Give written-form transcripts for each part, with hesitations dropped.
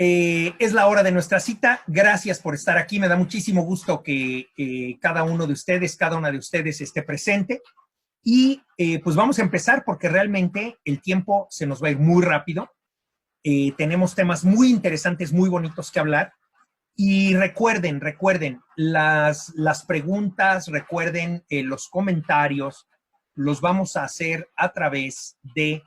Es la hora de nuestra cita. Gracias por estar aquí. Me da muchísimo gusto que cada uno de ustedes, cada una de ustedes esté presente. Y pues vamos a empezar porque realmente el tiempo se nos va a ir muy rápido. Tenemos temas muy interesantes, muy bonitos que hablar. Y recuerden las preguntas, recuerden los comentarios, los vamos a hacer a través de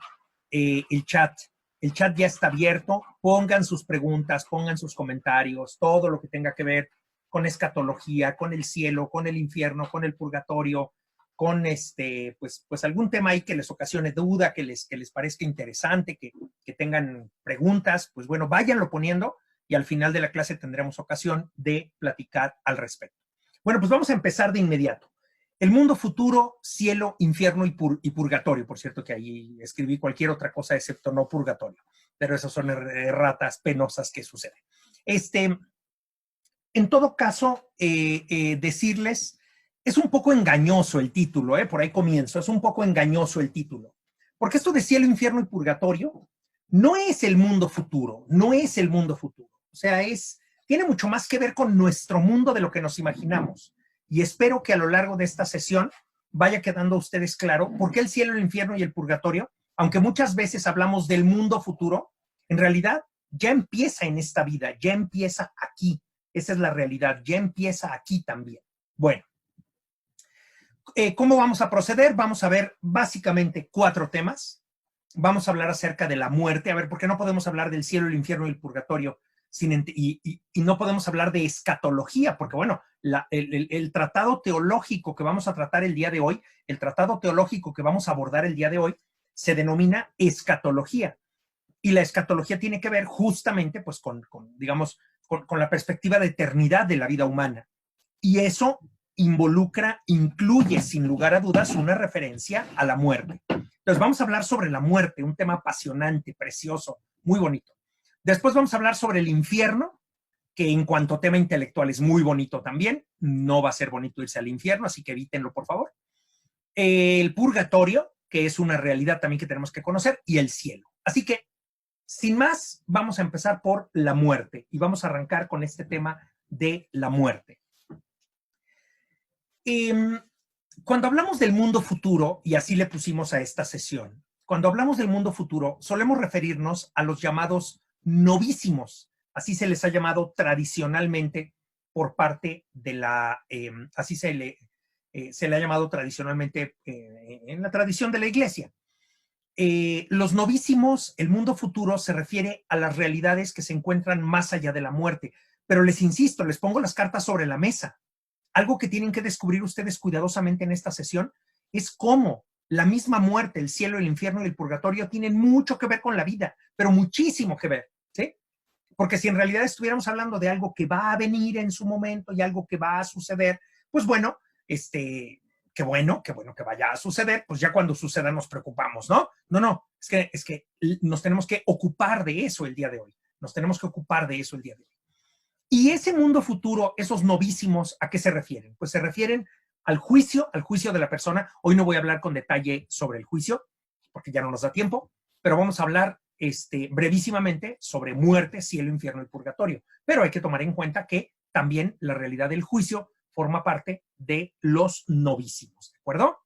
el chat. El chat ya está abierto. Pongan sus preguntas, pongan sus comentarios, todo lo que tenga que ver con escatología, con el cielo, con el infierno, con el purgatorio, con pues algún tema ahí que les ocasione duda, que les parezca interesante, que tengan preguntas, pues bueno, váyanlo poniendo y al final de la clase tendremos ocasión de platicar al respecto. Bueno, pues vamos a empezar de inmediato. El mundo futuro, cielo, infierno y purgatorio. Por cierto que ahí escribí cualquier otra cosa excepto no purgatorio, pero esas son erratas penosas que suceden. En todo caso, decirles, es un poco engañoso el título, por ahí comienzo, es un poco engañoso el título, porque esto de cielo, infierno y purgatorio no es el mundo futuro, no es el mundo futuro. O sea, tiene mucho más que ver con nuestro mundo de lo que nos imaginamos. Y espero que a lo largo de esta sesión vaya quedando a ustedes claro por qué el cielo, el infierno y el purgatorio, aunque muchas veces hablamos del mundo futuro, en realidad ya empieza en esta vida, ya empieza aquí. Esa es la realidad, ya empieza aquí también. Bueno, ¿cómo vamos a proceder? Vamos a ver básicamente 4 temas. Vamos a hablar acerca de la muerte. A ver, ¿por qué no podemos hablar del cielo, el infierno y el purgatorio? Y no podemos hablar de escatología, porque bueno, el tratado teológico que vamos a tratar el día de hoy, el tratado teológico que vamos a abordar el día de hoy, se denomina escatología. Y la escatología tiene que ver justamente pues digamos, con la perspectiva de eternidad de la vida humana. Y eso incluye sin lugar a dudas una referencia a la muerte. Entonces vamos a hablar sobre la muerte, un tema apasionante, precioso, muy bonito. Después vamos a hablar sobre el infierno, que en cuanto a tema intelectual es muy bonito también. No va a ser bonito irse al infierno, así que evítenlo, por favor. El purgatorio, que es una realidad también que tenemos que conocer, y el cielo. Así que, sin más, vamos a empezar por la muerte y vamos a arrancar con este tema de la muerte. Cuando hablamos del mundo futuro, y así le pusimos a esta sesión, cuando hablamos del mundo futuro, solemos referirnos a los llamados novísimos, así se les ha llamado tradicionalmente por parte de así se le ha llamado tradicionalmente en la tradición de la iglesia. Los novísimos, el mundo futuro, se refiere a las realidades que se encuentran más allá de la muerte. Pero les insisto, les pongo las cartas sobre la mesa. Algo que tienen que descubrir ustedes cuidadosamente en esta sesión es cómo la misma muerte, el cielo, el infierno y el purgatorio tienen mucho que ver con la vida, pero muchísimo que ver, ¿sí? Porque si en realidad estuviéramos hablando de algo que va a venir en su momento y algo que va a suceder, pues bueno, qué bueno que vaya a suceder, pues ya cuando suceda nos preocupamos, ¿no? No, es que nos tenemos que ocupar de eso el día de hoy. Nos tenemos que ocupar de eso el día de hoy. Y ese mundo futuro, esos novísimos, ¿a qué se refieren? Pues se refieren al juicio de la persona. Hoy no voy a hablar con detalle sobre el juicio, porque ya no nos da tiempo, pero vamos a hablar brevísimamente sobre muerte, cielo, infierno y purgatorio. Pero hay que tomar en cuenta que también la realidad del juicio forma parte de los novísimos, ¿de acuerdo?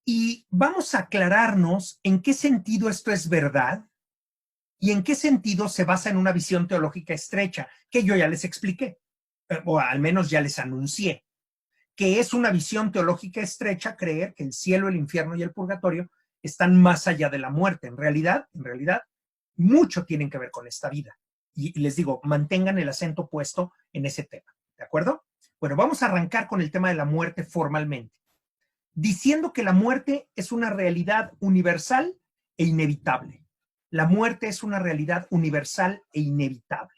Y vamos a aclararnos en qué sentido esto es verdad y en qué sentido se basa en una visión teológica estrecha, que yo ya les expliqué, o al menos ya les anuncié, que es una visión teológica estrecha creer que el cielo, el infierno y el purgatorio están más allá de la muerte. En realidad, mucho tienen que ver con esta vida. Y les digo, mantengan el acento puesto en ese tema, ¿de acuerdo? Bueno, vamos a arrancar con el tema de la muerte formalmente, diciendo que la muerte es una realidad universal e inevitable. La muerte es una realidad universal e inevitable.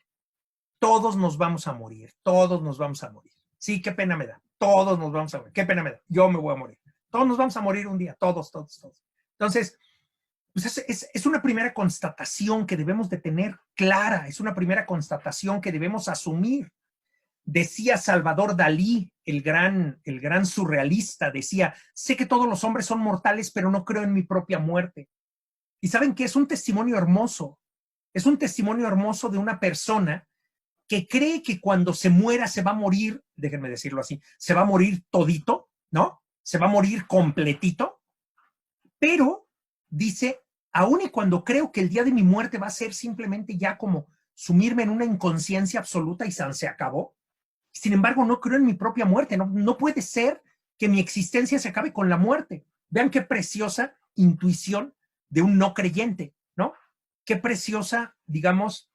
Todos nos vamos a morir, todos nos vamos a morir. Sí, qué pena me da. Todos nos vamos a morir. Qué pena me da. Yo me voy a morir. Todos nos vamos a morir un día. Todos. Entonces, pues es una primera constatación que debemos de tener clara. Es una primera constatación que debemos asumir. Decía Salvador Dalí, el gran surrealista, decía, sé que todos los hombres son mortales, pero no creo en mi propia muerte. Y saben que es un testimonio hermoso, Es un testimonio hermoso de una persona que cree que cuando se muera se va a morir, déjenme decirlo así, se va a morir todito, ¿no? Se va a morir completito, pero dice, aun y cuando creo que el día de mi muerte va a ser simplemente ya como sumirme en una inconsciencia absoluta y se acabó, sin embargo no creo en mi propia muerte, no puede ser que mi existencia se acabe con la muerte. Vean qué preciosa intuición de un no creyente, ¿no? Qué preciosa, digamos,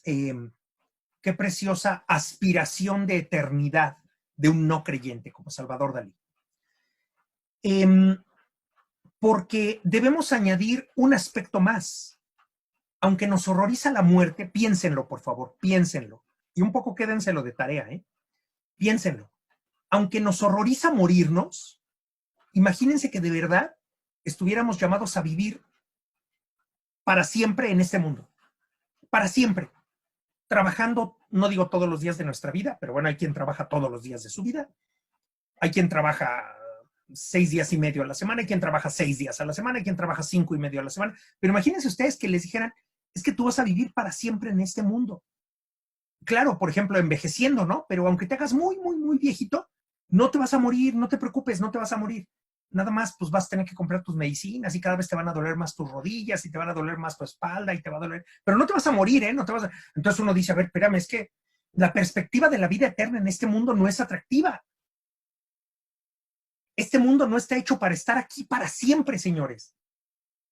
qué preciosa aspiración de eternidad de un no creyente como Salvador Dalí. Porque debemos añadir un aspecto más. Aunque nos horroriza la muerte, piénsenlo, por favor, piénsenlo. Y un poco quédenselo de tarea, ¿eh? Piénsenlo. Aunque nos horroriza morirnos, imagínense que de verdad estuviéramos llamados a vivir para siempre en este mundo. Para siempre. Trabajando, no digo todos los días de nuestra vida, pero bueno, hay quien trabaja todos los días de su vida. Hay quien trabaja 6 días y medio a la semana, hay quien trabaja 6 días a la semana, hay quien trabaja 5 y medio a la semana. Pero imagínense ustedes que les dijeran, es que tú vas a vivir para siempre en este mundo. Claro, por ejemplo, envejeciendo, ¿no? Pero aunque te hagas muy, muy, muy viejito, no te vas a morir, no te preocupes, no te vas a morir. Nada más, pues vas a tener que comprar tus medicinas y cada vez te van a doler más tus rodillas y te van a doler más tu espalda y te va a doler, pero no te vas a morir, ¿eh? No te vas a... Entonces uno dice, a ver, espérame, es que la perspectiva de la vida eterna en este mundo no es atractiva. Este mundo no está hecho para estar aquí para siempre, señores.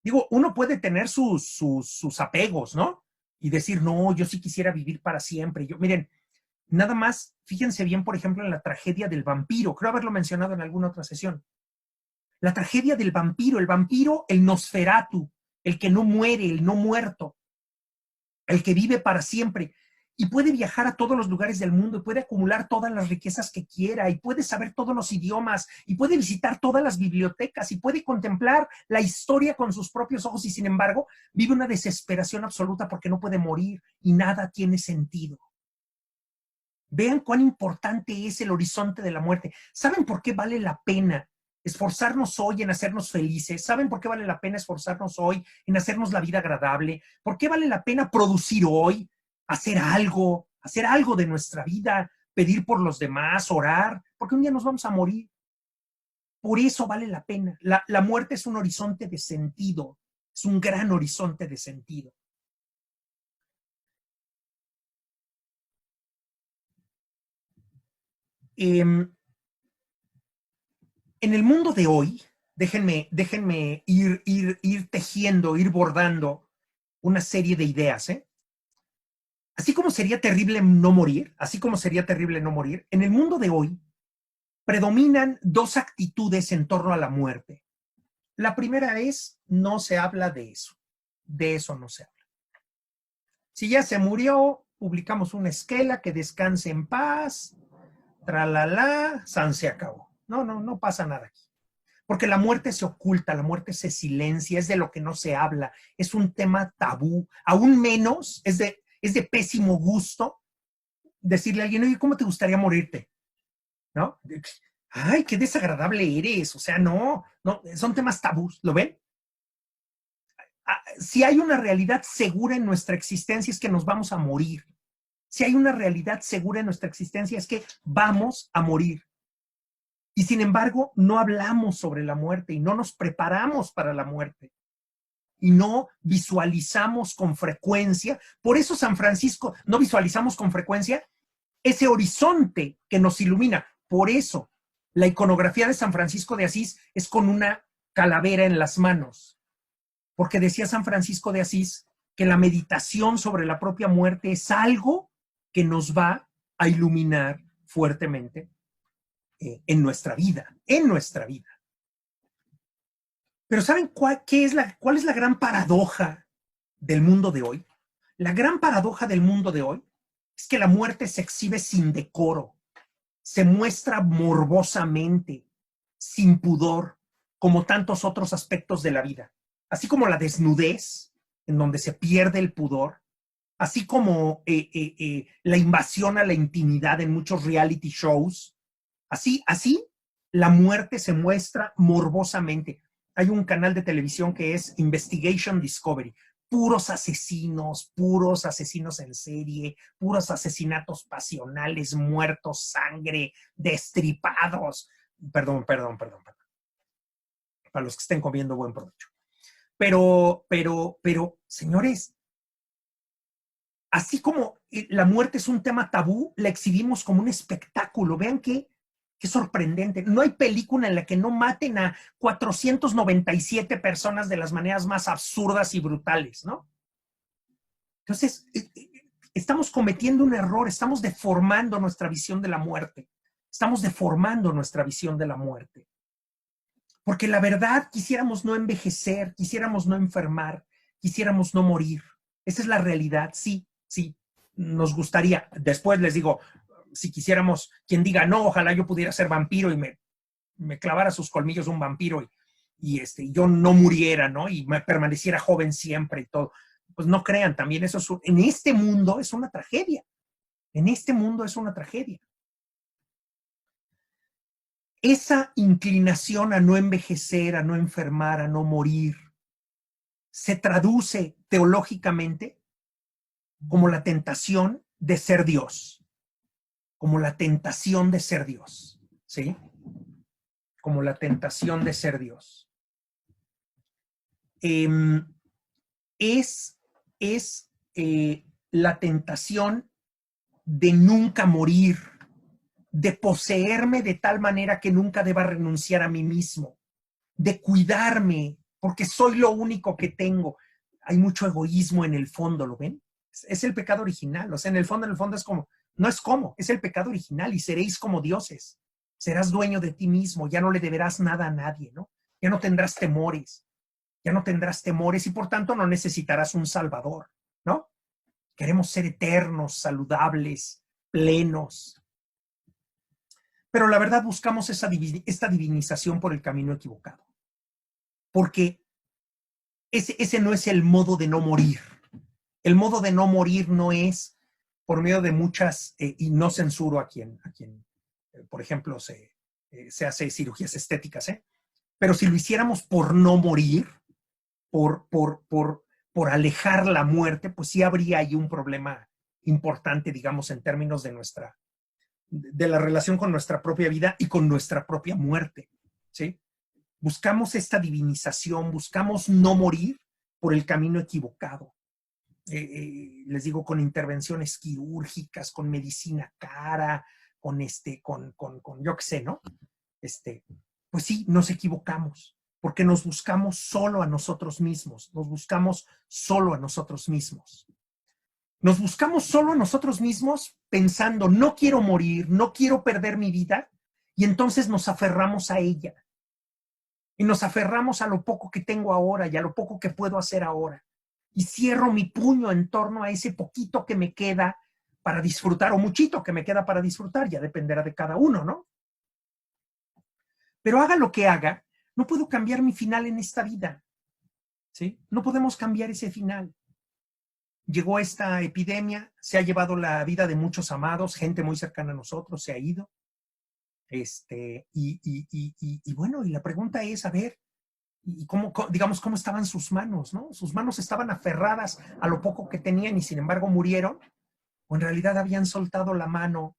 Digo, uno puede tener sus apegos, ¿no? Y decir, no, yo sí quisiera vivir para siempre. Yo, miren, nada más, fíjense bien, por ejemplo, en la tragedia del vampiro. Creo haberlo mencionado en alguna otra sesión. La tragedia del vampiro, el Nosferatu, el que no muere, el no muerto, el que vive para siempre. Y puede viajar a todos los lugares del mundo y puede acumular todas las riquezas que quiera y puede saber todos los idiomas y puede visitar todas las bibliotecas y puede contemplar la historia con sus propios ojos y sin embargo vive una desesperación absoluta porque no puede morir y nada tiene sentido. Vean cuán importante es el horizonte de la muerte. ¿Saben por qué vale la pena esforzarnos hoy en hacernos felices? ¿Saben por qué vale la pena esforzarnos hoy en hacernos la vida agradable? ¿Por qué vale la pena producir hoy? Hacer algo de nuestra vida, pedir por los demás, orar, porque un día nos vamos a morir. Por eso vale la pena. La muerte es un horizonte de sentido, es un gran horizonte de sentido. En el mundo de hoy, déjenme ir tejiendo, ir bordando una serie de ideas, ¿eh? Así como sería terrible no morir, en el mundo de hoy predominan dos actitudes en torno a la muerte. La primera es, no se habla de eso no se habla. Si ya se murió, publicamos una esquela, que descanse en paz, tralala, san se acabó. No pasa nada aquí. Porque la muerte se oculta, la muerte se silencia, es de lo que no se habla, es un tema tabú, aún menos es de pésimo gusto decirle a alguien, oye, ¿cómo te gustaría morirte? ¿No? Ay, qué desagradable eres, o sea, no, son temas tabús, ¿lo ven? Si hay una realidad segura en nuestra existencia es que nos vamos a morir. Si hay una realidad segura en nuestra existencia es que vamos a morir. Y sin embargo, no hablamos sobre la muerte y no nos preparamos para la muerte. Y no visualizamos con frecuencia. Por eso San Francisco, no visualizamos con frecuencia ese horizonte que nos ilumina. Por eso la iconografía de San Francisco de Asís es con una calavera en las manos. Porque decía San Francisco de Asís que la meditación sobre la propia muerte es algo que nos va a iluminar fuertemente en nuestra vida, Pero ¿saben cuál es la gran paradoja del mundo de hoy? La gran paradoja del mundo de hoy es que la muerte se exhibe sin decoro, se muestra morbosamente, sin pudor, como tantos otros aspectos de la vida. Así como la desnudez, en donde se pierde el pudor, así como la invasión a la intimidad en muchos reality shows, así la muerte se muestra morbosamente. Hay un canal de televisión que es Investigation Discovery. puros asesinos en serie, puros asesinatos pasionales, muertos, sangre, destripados. Perdón. Para los que estén comiendo, buen provecho. Pero, señores, así como la muerte es un tema tabú, la exhibimos como un espectáculo. Vean qué sorprendente. No hay película en la que no maten a 497 personas de las maneras más absurdas y brutales, ¿no? Entonces, estamos cometiendo un error, estamos deformando nuestra visión de la muerte. Estamos deformando nuestra visión de la muerte. Porque la verdad, quisiéramos no envejecer, quisiéramos no enfermar, quisiéramos no morir. Esa es la realidad, sí, nos gustaría. Después les digo, si quisiéramos, quien diga, no, ojalá yo pudiera ser vampiro y me clavara sus colmillos un vampiro y yo no muriera, ¿no? Y me permaneciera joven siempre y todo. Pues no crean, también eso en este mundo es una tragedia. En este mundo es una tragedia. Esa inclinación a no envejecer, a no enfermar, a no morir, se traduce teológicamente como la tentación de ser Dios. Como la tentación de ser Dios. ¿Sí? Como la tentación de ser Dios. Es la tentación de nunca morir, de poseerme de tal manera que nunca deba renunciar a mí mismo, de cuidarme, porque soy lo único que tengo. Hay mucho egoísmo en el fondo, ¿lo ven? Es el pecado original, o sea, en el fondo es como, no es como, es el pecado original y seréis como dioses. Serás dueño de ti mismo, ya no le deberás nada a nadie, ¿no? Ya no tendrás temores y por tanto no necesitarás un salvador, ¿no? Queremos ser eternos, saludables, plenos. Pero la verdad buscamos esta divinización por el camino equivocado. Porque ese no es el modo de no morir. El modo de no morir no es por medio de muchas, y no censuro a quien por ejemplo, se hace cirugías estéticas, pero si lo hiciéramos por no morir, por alejar la muerte, pues sí habría ahí un problema importante, digamos, en términos de la relación con nuestra propia vida y con nuestra propia muerte, ¿sí? Buscamos esta divinización, buscamos no morir por el camino equivocado. Les digo, con intervenciones quirúrgicas, con medicina cara, con yo qué sé, ¿no? Pues sí, nos equivocamos, porque nos buscamos solo a nosotros mismos, nos buscamos solo a nosotros mismos. Nos buscamos solo a nosotros mismos pensando, no quiero morir, no quiero perder mi vida, y entonces nos aferramos a ella. Y nos aferramos a lo poco que tengo ahora y a lo poco que puedo hacer ahora. Y cierro mi puño en torno a ese poquito que me queda para disfrutar, o muchito que me queda para disfrutar, ya dependerá de cada uno, ¿no? Pero haga lo que haga, no puedo cambiar mi final en esta vida, ¿sí? No podemos cambiar ese final. Llegó esta epidemia, se ha llevado la vida de muchos amados, gente muy cercana a nosotros se ha ido. Y bueno, y la pregunta es, a ver, y cómo estaban sus manos, ¿no? Sus manos estaban aferradas a lo poco que tenían y sin embargo murieron, o en realidad habían soltado la mano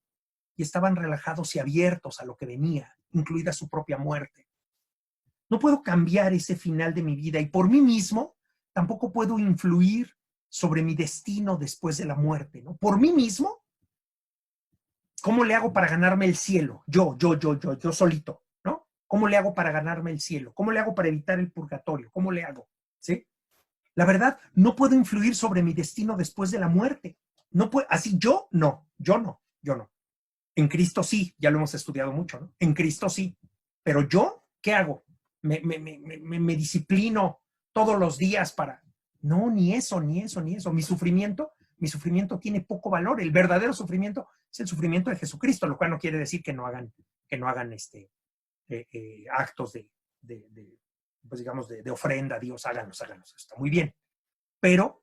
y estaban relajados y abiertos a lo que venía, incluida su propia muerte. No puedo cambiar ese final de mi vida y por mí mismo tampoco puedo influir sobre mi destino después de la muerte, ¿no? Por mí mismo, ¿cómo le hago para ganarme el cielo? Yo solito, ¿no? ¿Cómo le hago para ganarme el cielo? ¿Cómo le hago para evitar el purgatorio? ¿Cómo le hago? ¿Sí? La verdad, no puedo influir sobre mi destino después de la muerte. No puedo, así yo no. En Cristo sí, ya lo hemos estudiado mucho, ¿no? En Cristo sí. Pero yo, ¿qué hago? Me disciplino todos los días para... No, ni eso. Mi sufrimiento tiene poco valor. El verdadero sufrimiento es el sufrimiento de Jesucristo, lo cual no quiere decir que no hagan actos pues digamos, de ofrenda a Dios, háganos, está muy bien. Pero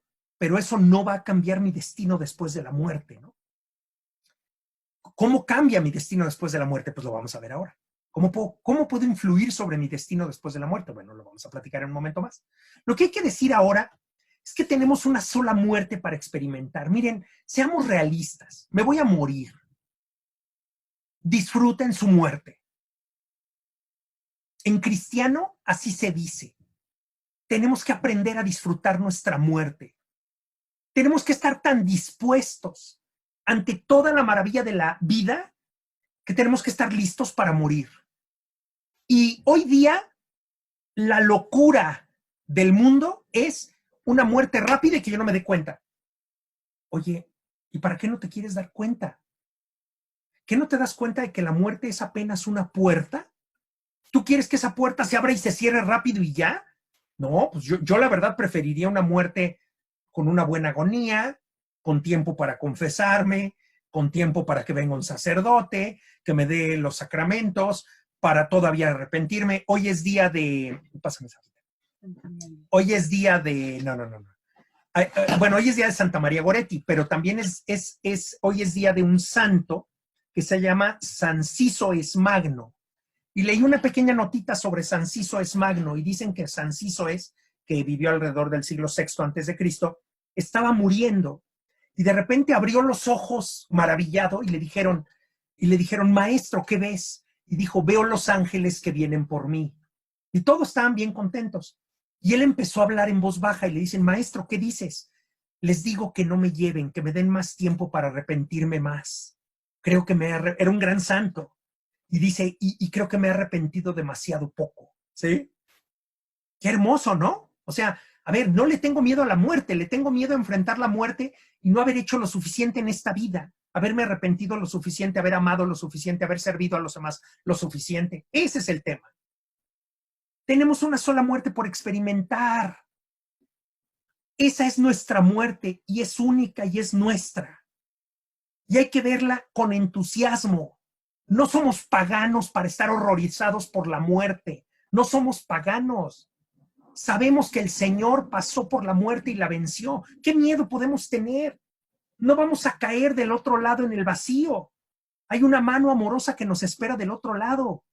eso no va a cambiar mi destino después de la muerte, ¿no? ¿Cómo cambia mi destino después de la muerte? Pues lo vamos a ver ahora. ¿Cómo puedo influir sobre mi destino después de la muerte? Bueno, lo vamos a platicar en un momento más. Lo que hay que decir ahora Es que tenemos una sola muerte para experimentar. Miren, seamos realistas. Me voy a morir. Disfruten su muerte. En cristiano, así se dice. Tenemos que aprender a disfrutar nuestra muerte. Tenemos que estar tan dispuestos ante toda la maravilla de la vida que tenemos que estar listos para morir. Y hoy día, la locura del mundo es una muerte rápida y que yo no me dé cuenta. Oye, ¿y para qué no te quieres dar cuenta? ¿Qué no te das cuenta de que la muerte es apenas una puerta? ¿Tú quieres que esa puerta se abra y se cierre rápido y ya? No, pues yo la verdad preferiría una muerte con una buena agonía, con tiempo para confesarme, con tiempo para que venga un sacerdote, que me dé los sacramentos, para todavía arrepentirme. Hoy es día de... Pásame esa. Hoy es día de... No. Bueno, hoy es día de Santa María Goretti, pero también hoy es día de un santo que se llama San Ciso Esmagno. Y leí una pequeña notita sobre San Ciso Esmagno y dicen que San Ciso que vivió alrededor del siglo VI antes de Cristo, estaba muriendo y de repente abrió los ojos maravillado y le dijeron, maestro, ¿qué ves? Y dijo, veo los ángeles que vienen por mí. Y todos estaban bien contentos. Y él empezó a hablar en voz baja y le dicen, maestro, ¿qué dices? Les digo que no me lleven, que me den más tiempo para arrepentirme más. Creo que era un gran santo. Y dice, y creo que me he arrepentido demasiado poco. ¿Sí? Qué hermoso, ¿no? O sea, a ver, no le tengo miedo a la muerte, le tengo miedo a enfrentar la muerte y no haber hecho lo suficiente en esta vida, haberme arrepentido lo suficiente, haber amado lo suficiente, haber servido a los demás lo suficiente. Ese es el tema. Tenemos una sola muerte por experimentar. Esa es nuestra muerte y es única y es nuestra. Y hay que verla con entusiasmo. No somos paganos para estar horrorizados por la muerte. No somos paganos. Sabemos que el Señor pasó por la muerte y la venció. ¿Qué miedo podemos tener? No vamos a caer del otro lado en el vacío. Hay una mano amorosa que nos espera del otro lado.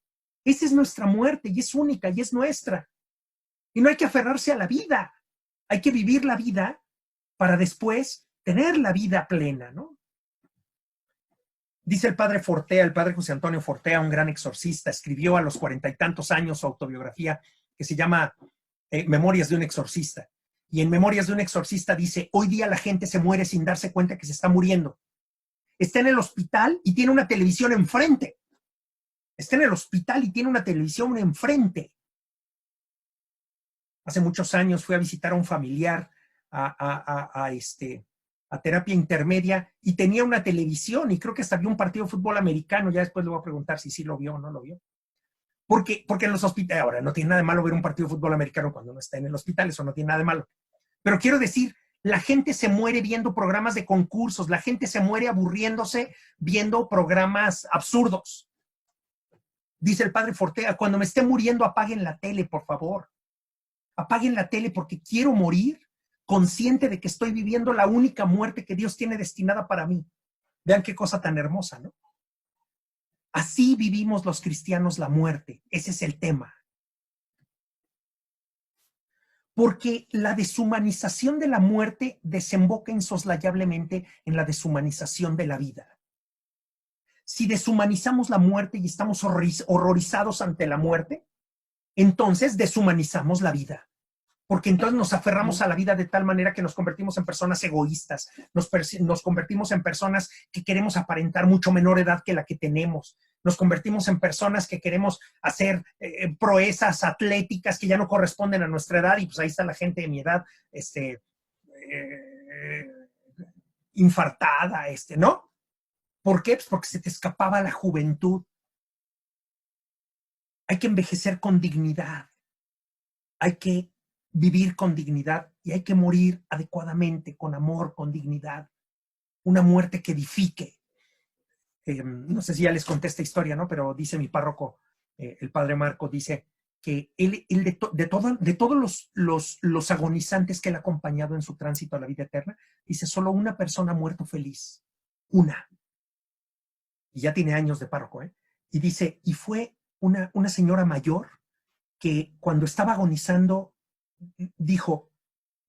Esa es nuestra muerte y es única y es nuestra. Y no hay que aferrarse a la vida. Hay que vivir la vida para después tener la vida plena, ¿no? Dice el padre Fortea, el padre José Antonio Fortea, un gran exorcista, escribió a los 40 y tantos años su autobiografía que se llama Memorias de un exorcista. Y en Memorias de un exorcista dice, hoy día la gente se muere sin darse cuenta que se está muriendo. Está en el hospital y tiene una televisión enfrente. Está en el hospital y tiene una televisión enfrente. Hace muchos años fui a visitar a un familiar a terapia intermedia y tenía una televisión y creo que hasta vio un partido de fútbol americano. Ya después le voy a preguntar si sí lo vio o no lo vio. Porque en los hospitales, ahora no tiene nada de malo ver un partido de fútbol americano cuando uno está en el hospital, eso no tiene nada de malo. Pero quiero decir, la gente se muere viendo programas de concursos, la gente se muere aburriéndose viendo programas absurdos. Dice el padre Fortea, cuando me esté muriendo apaguen la tele, por favor. Apaguen la tele porque quiero morir consciente de que estoy viviendo la única muerte que Dios tiene destinada para mí. Vean qué cosa tan hermosa, ¿no? Así vivimos los cristianos la muerte. Ese es el tema. Porque la deshumanización de la muerte desemboca insoslayablemente en la deshumanización de la vida. Si deshumanizamos la muerte y estamos horrorizados ante la muerte, entonces deshumanizamos la vida. Porque entonces nos aferramos a la vida de tal manera que nos convertimos en personas egoístas, nos convertimos en personas que queremos aparentar mucho menor edad que la que tenemos, nos convertimos en personas que queremos hacer proezas atléticas que ya no corresponden a nuestra edad y pues ahí está la gente de mi edad infartada, ¿no? ¿Por qué? Pues porque se te escapaba la juventud. Hay que envejecer con dignidad, hay que vivir con dignidad y hay que morir adecuadamente, con amor, con dignidad. Una muerte que edifique. No sé si ya les conté esta historia, ¿no? Pero dice mi párroco, el padre Marco, dice que él de todos los agonizantes que él ha acompañado en su tránsito a la vida eterna, dice, solo una persona ha muerto feliz. Una. Y ya tiene años de párroco, ¿eh? Y dice, y fue una señora mayor que cuando estaba agonizando dijo,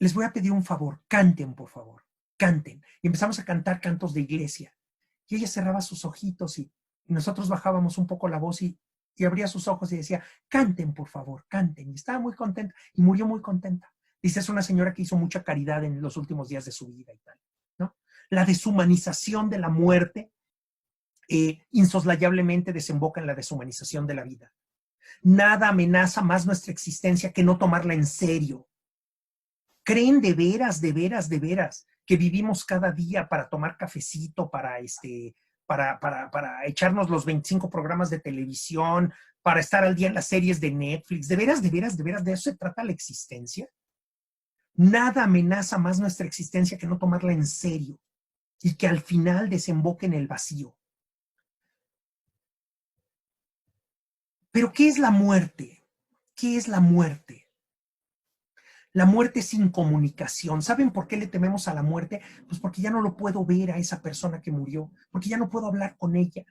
les voy a pedir un favor, canten, por favor, canten. Y empezamos a cantar cantos de iglesia. Y ella cerraba sus ojitos y nosotros bajábamos un poco la voz y abría sus ojos y decía, canten, por favor, canten. Y estaba muy contenta y murió muy contenta. Dice, es una señora que hizo mucha caridad en los últimos días de su vida y tal, ¿no? La deshumanización de la muerte insoslayablemente desemboca en la deshumanización de la vida. Nada amenaza más nuestra existencia que no tomarla en serio. ¿Creen de veras, de veras, de veras que vivimos cada día para tomar cafecito, para echarnos los 25 programas de televisión, para estar al día en las series de Netflix? ¿De veras, de veras, de veras de eso se trata la existencia? Nada amenaza más nuestra existencia que no tomarla en serio y que al final desemboque en el vacío. Pero ¿qué es la muerte? ¿Qué es la muerte? La muerte es incomunicación. ¿Saben por qué le tememos a la muerte? Pues porque ya no lo puedo ver a esa persona que murió, porque ya no puedo hablar con ella.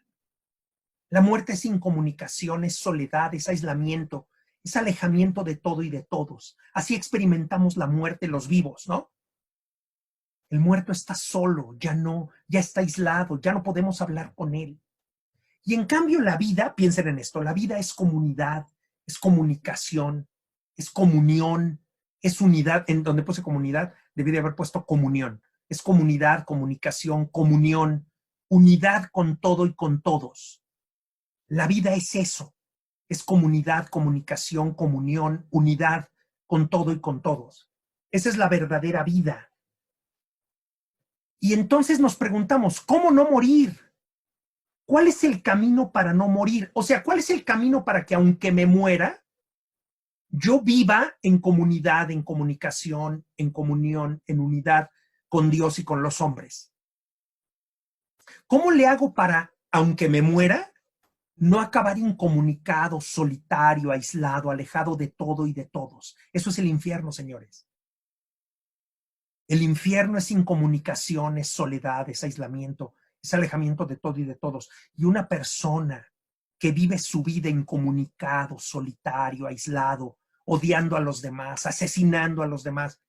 La muerte es incomunicación, es soledad, es aislamiento, es alejamiento de todo y de todos. Así experimentamos la muerte los vivos, ¿no? El muerto está solo, ya está aislado, ya no podemos hablar con él. Y en cambio la vida, piensen en esto, la vida es comunidad, es comunicación, es comunión, es unidad. En donde puse comunidad, debí de haber puesto comunión. Es comunidad, comunicación, comunión, unidad con todo y con todos. La vida es eso, es comunidad, comunicación, comunión, unidad con todo y con todos. Esa es la verdadera vida. Y entonces nos preguntamos, ¿cómo no morir? ¿Cuál es el camino para no morir? O sea, ¿cuál es el camino para que aunque me muera, yo viva en comunidad, en comunicación, en comunión, en unidad con Dios y con los hombres? ¿Cómo le hago para, aunque me muera, no acabar incomunicado, solitario, aislado, alejado de todo y de todos? Eso es el infierno, señores. El infierno es incomunicación, es soledad, es aislamiento, es alejamiento de todo y de todos. Y una persona que vive su vida incomunicado, solitario, aislado, odiando a los demás, asesinando a los demás,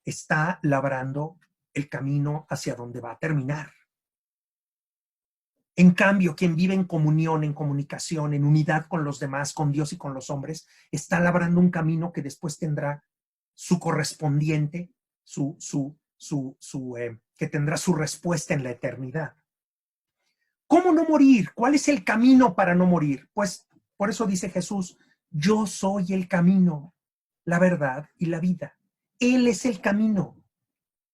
está labrando el camino hacia donde va a terminar. En cambio, quien vive en comunión, en comunicación, en unidad con los demás, con Dios y con los hombres, está labrando un camino que después tendrá su correspondiente, que tendrá su respuesta en la eternidad. ¿Cómo no morir? ¿Cuál es el camino para no morir? Pues por eso dice Jesús, yo soy el camino, la verdad y la vida. Él es el camino.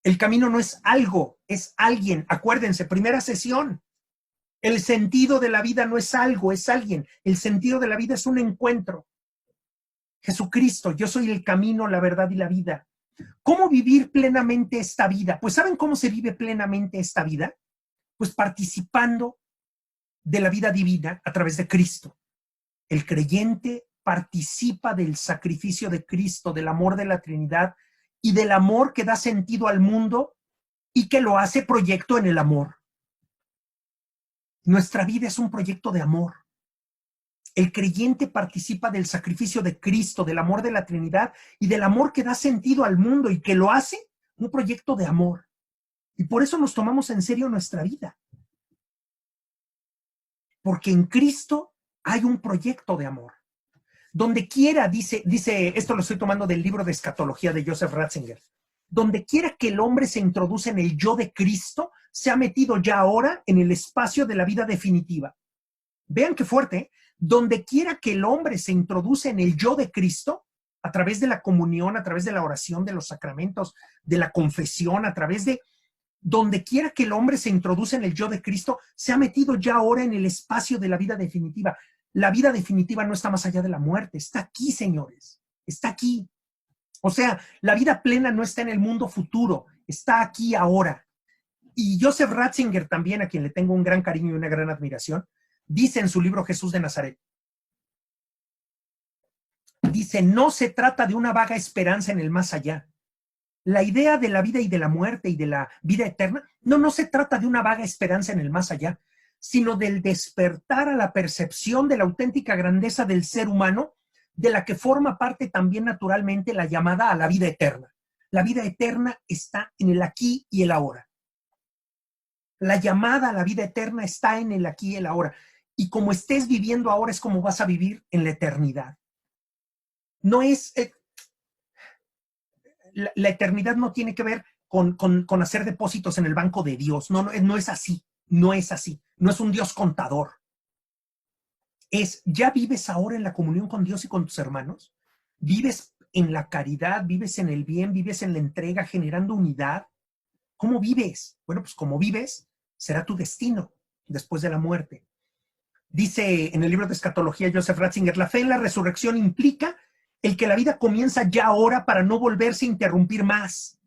El camino no es algo, es alguien. Acuérdense, primera sesión. El sentido de la vida no es algo, es alguien. El sentido de la vida es un encuentro. Jesucristo, yo soy el camino, la verdad y la vida. ¿Cómo vivir plenamente esta vida? Pues ¿saben cómo se vive plenamente esta vida? Pues participando de la vida divina a través de Cristo. El creyente participa del sacrificio de Cristo, del amor de la Trinidad y del amor que da sentido al mundo y que lo hace proyecto en el amor. Nuestra vida es un proyecto de amor. El creyente participa del sacrificio de Cristo, del amor de la Trinidad y del amor que da sentido al mundo y que lo hace un proyecto de amor. Y por eso nos tomamos en serio nuestra vida. Porque en Cristo hay un proyecto de amor. Donde quiera, dice, esto lo estoy tomando del libro de Escatología de Joseph Ratzinger, donde quiera que el hombre se introduce en el yo de Cristo, se ha metido ya ahora en el espacio de la vida definitiva. Vean qué fuerte, ¿eh? Donde quiera que el hombre se introduce en el yo de Cristo, a través de la comunión, a través de la oración, de los sacramentos, de la confesión, a través de donde quiera que el hombre se introduce en el yo de Cristo, se ha metido ya ahora en el espacio de la vida definitiva. La vida definitiva no está más allá de la muerte, está aquí, señores, está aquí. O sea, la vida plena no está en el mundo futuro, está aquí ahora. Y Joseph Ratzinger también, a quien le tengo un gran cariño y una gran admiración, dice en su libro Jesús de Nazaret, dice, no se trata de una vaga esperanza en el más allá. La idea de la vida y de la muerte y de la vida eterna, no se trata de una vaga esperanza en el más allá, sino del despertar a la percepción de la auténtica grandeza del ser humano, de la que forma parte también naturalmente la llamada a la vida eterna. La vida eterna está en el aquí y el ahora. La llamada a la vida eterna está en el aquí y el ahora. Y como estés viviendo ahora es como vas a vivir en la eternidad. No es... la eternidad no tiene que ver con hacer depósitos en el banco de Dios. No, no es así. No es así. No es un Dios contador. Ya vives ahora en la comunión con Dios y con tus hermanos. Vives en la caridad, vives en el bien, vives en la entrega, generando unidad. ¿Cómo vives? Bueno, pues como vives, será tu destino después de la muerte. Dice en el libro de Escatología Joseph Ratzinger, la fe en la resurrección implica el que la vida comienza ya ahora para no volverse a interrumpir más.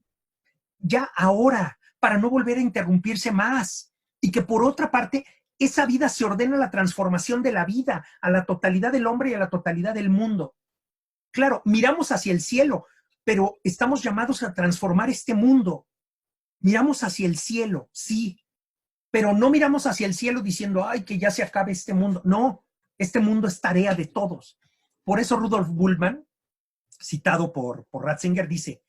Ya ahora, para no volver a interrumpirse más. Y que por otra parte, esa vida se ordena a la transformación de la vida, a la totalidad del hombre y a la totalidad del mundo. Claro, miramos hacia el cielo, pero estamos llamados a transformar este mundo. Miramos hacia el cielo, sí, pero no miramos hacia el cielo diciendo, ay, que ya se acabe este mundo. No, este mundo es tarea de todos. Por eso Rudolf Bultmann, citado por Ratzinger, dice,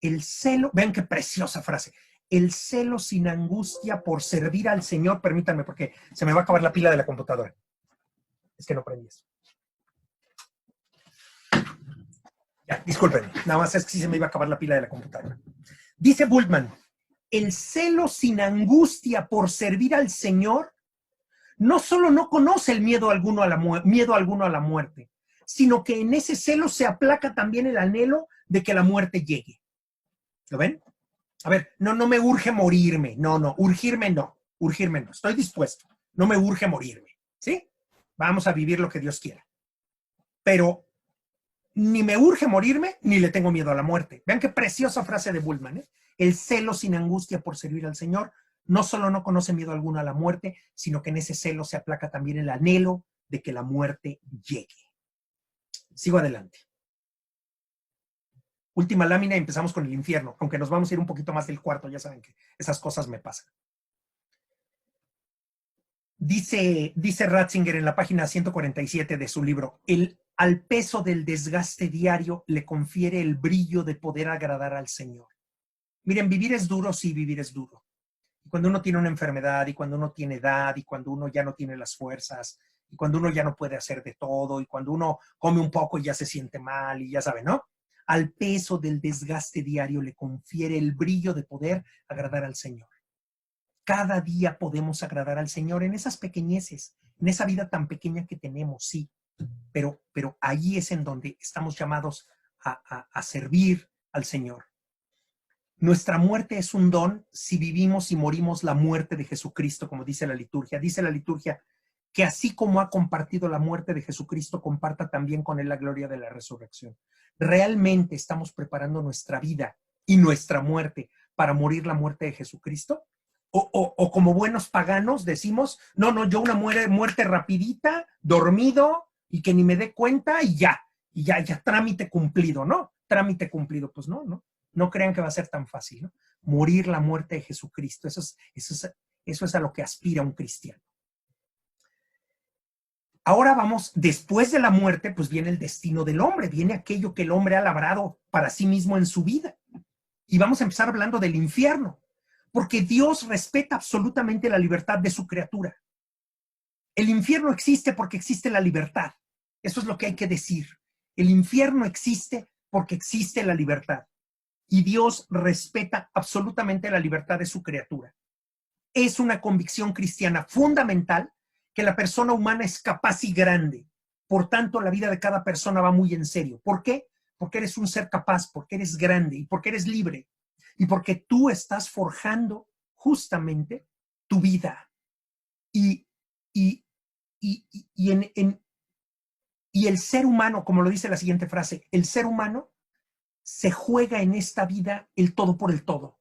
el celo, vean qué preciosa frase, el celo sin angustia por servir al Señor, permítanme porque se me va a acabar la pila de la computadora. Es que no prendí eso. Ya, discúlpenme, nada más es que sí se me iba a acabar la pila de la computadora. Dice Bultmann, el celo sin angustia por servir al Señor no solo no conoce el miedo alguno a la muerte, sino que en ese celo se aplaca también el anhelo de que la muerte llegue. ¿Lo ven? A ver, no me urge morirme. No, urgirme no. Estoy dispuesto. No me urge morirme. ¿Sí? Vamos a vivir lo que Dios quiera. Pero ni me urge morirme, ni le tengo miedo a la muerte. Vean qué preciosa frase de Bultmann, ¿eh? El celo sin angustia por servir al Señor no solo no conoce miedo alguno a la muerte, sino que en ese celo se aplaca también el anhelo de que la muerte llegue. Sigo adelante. Última lámina y empezamos con el infierno, aunque nos vamos a ir un poquito más del cuarto, ya saben que esas cosas me pasan. Dice Ratzinger en la página 147 de su libro, al peso del desgaste diario le confiere el brillo de poder agradar al Señor. Miren, vivir es duro, sí, vivir es duro. Y cuando uno tiene una enfermedad, y cuando uno tiene edad, y cuando uno ya no tiene las fuerzas, y cuando uno ya no puede hacer de todo, y cuando uno come un poco y ya se siente mal, y ya saben, ¿no? Al peso del desgaste diario le confiere el brillo de poder agradar al Señor. Cada día podemos agradar al Señor en esas pequeñeces, en esa vida tan pequeña que tenemos, sí, pero ahí es en donde estamos llamados a servir al Señor. Nuestra muerte es un don si vivimos y morimos la muerte de Jesucristo, como dice la liturgia. Dice la liturgia que así como ha compartido la muerte de Jesucristo, comparta también con él la gloria de la resurrección. ¿Realmente estamos preparando nuestra vida y nuestra muerte para morir la muerte de Jesucristo? O como buenos paganos decimos, no, yo una muerte rapidita, dormido y que ni me dé cuenta y ya, trámite cumplido, ¿no? Trámite cumplido, pues no crean que va a ser tan fácil, ¿no? Morir la muerte de Jesucristo, eso es a lo que aspira un cristiano. Ahora vamos, después de la muerte, pues viene el destino del hombre, viene aquello que el hombre ha labrado para sí mismo en su vida. Y vamos a empezar hablando del infierno, porque Dios respeta absolutamente la libertad de su criatura. El infierno existe porque existe la libertad. Eso es lo que hay que decir. El infierno existe porque existe la libertad. Y Dios respeta absolutamente la libertad de su criatura. Es una convicción cristiana fundamental que la persona humana es capaz y grande. Por tanto, la vida de cada persona va muy en serio. ¿Por qué? Porque eres un ser capaz, porque eres grande y porque eres libre. Y porque tú estás forjando justamente tu vida. Y el ser humano, como lo dice la siguiente frase, el ser humano se juega en esta vida el todo por el todo.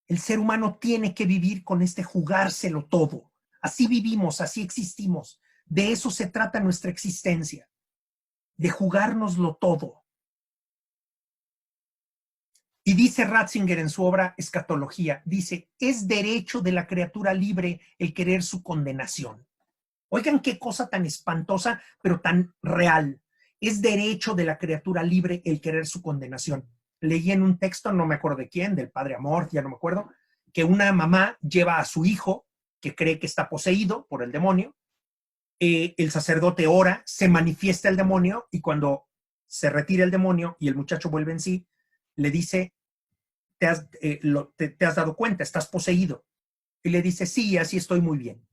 El ser humano tiene que vivir con este jugárselo todo. Así vivimos, así existimos. De eso se trata nuestra existencia, de jugárnoslo todo. Y dice Ratzinger en su obra Escatología, dice, es derecho de la criatura libre el querer su condenación. Oigan qué cosa tan espantosa, pero tan real. Es derecho de la criatura libre el querer su condenación. Leí en un texto, no me acuerdo de quién, del padre Amor, ya no me acuerdo, que una mamá lleva a su hijo, que cree que está poseído por el demonio, el sacerdote ora, se manifiesta el demonio y cuando se retira el demonio y el muchacho vuelve en sí, le dice, te has dado cuenta, estás poseído. Y le dice, sí, así estoy muy bien.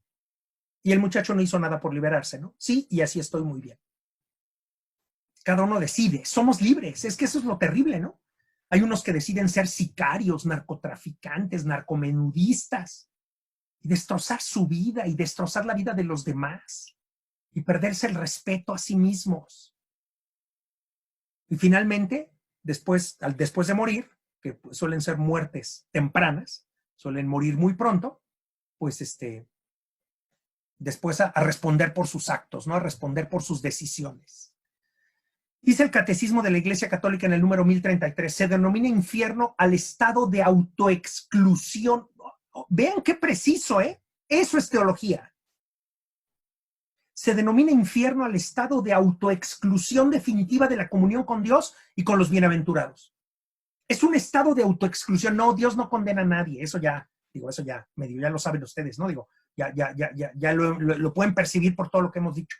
Y el muchacho no hizo nada por liberarse, ¿no? Sí, y así estoy muy bien. Cada uno decide, somos libres, es que eso es lo terrible, ¿no? Hay unos que deciden ser sicarios, narcotraficantes, narcomenudistas, y destrozar su vida y destrozar la vida de los demás, y perderse el respeto a sí mismos. Y finalmente, después de morir, que suelen ser muertes tempranas, suelen morir muy pronto, pues después a responder por sus actos, ¿no? A responder por sus decisiones. Dice el Catecismo de la Iglesia Católica en el número 1033, se denomina infierno al estado de autoexclusión. Vean qué preciso, ¿eh? Eso es teología. Se denomina infierno al estado de autoexclusión definitiva de la comunión con Dios y con los bienaventurados. Es un estado de autoexclusión. No, Dios no condena a nadie. Eso ya, medio ya lo saben ustedes, ¿no? Ya lo pueden percibir por todo lo que hemos dicho.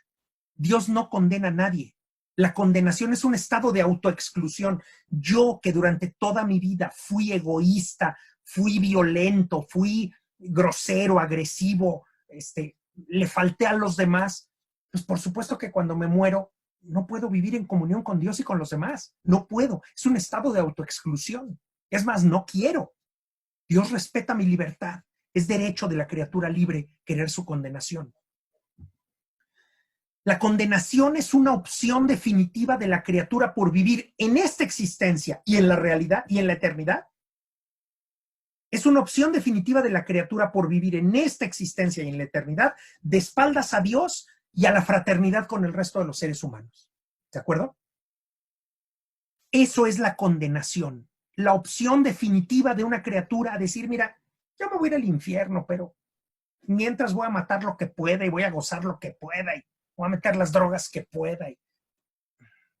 Dios no condena a nadie. La condenación es un estado de autoexclusión. Yo que durante toda mi vida fui egoísta, fui violento, fui grosero, agresivo, le falté a los demás, pues por supuesto que cuando me muero no puedo vivir en comunión con Dios y con los demás. No puedo. Es un estado de autoexclusión. Es más, no quiero. Dios respeta mi libertad. Es derecho de la criatura libre querer su condenación. La condenación es una opción definitiva de la criatura por vivir en esta existencia y en la realidad y en la eternidad. Es una opción definitiva de la criatura por vivir en esta existencia y en la eternidad de espaldas a Dios y a la fraternidad con el resto de los seres humanos. ¿De acuerdo? Eso es la condenación, la opción definitiva de una criatura a decir, mira, yo me voy a ir al infierno, pero mientras voy a matar lo que pueda y voy a gozar lo que pueda y voy a meter las drogas que pueda. Y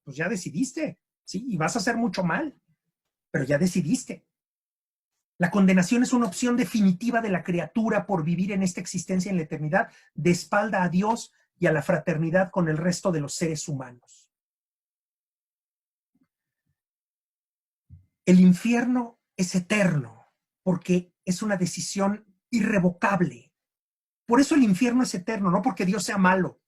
pues ya decidiste, ¿sí? Y vas a hacer mucho mal, pero ya decidiste. La condenación es una opción definitiva de la criatura por vivir en esta existencia en la eternidad de espalda a Dios y a la fraternidad con el resto de los seres humanos. El infierno es eterno porque es una decisión irrevocable. Por eso el infierno es eterno, no porque Dios sea malo.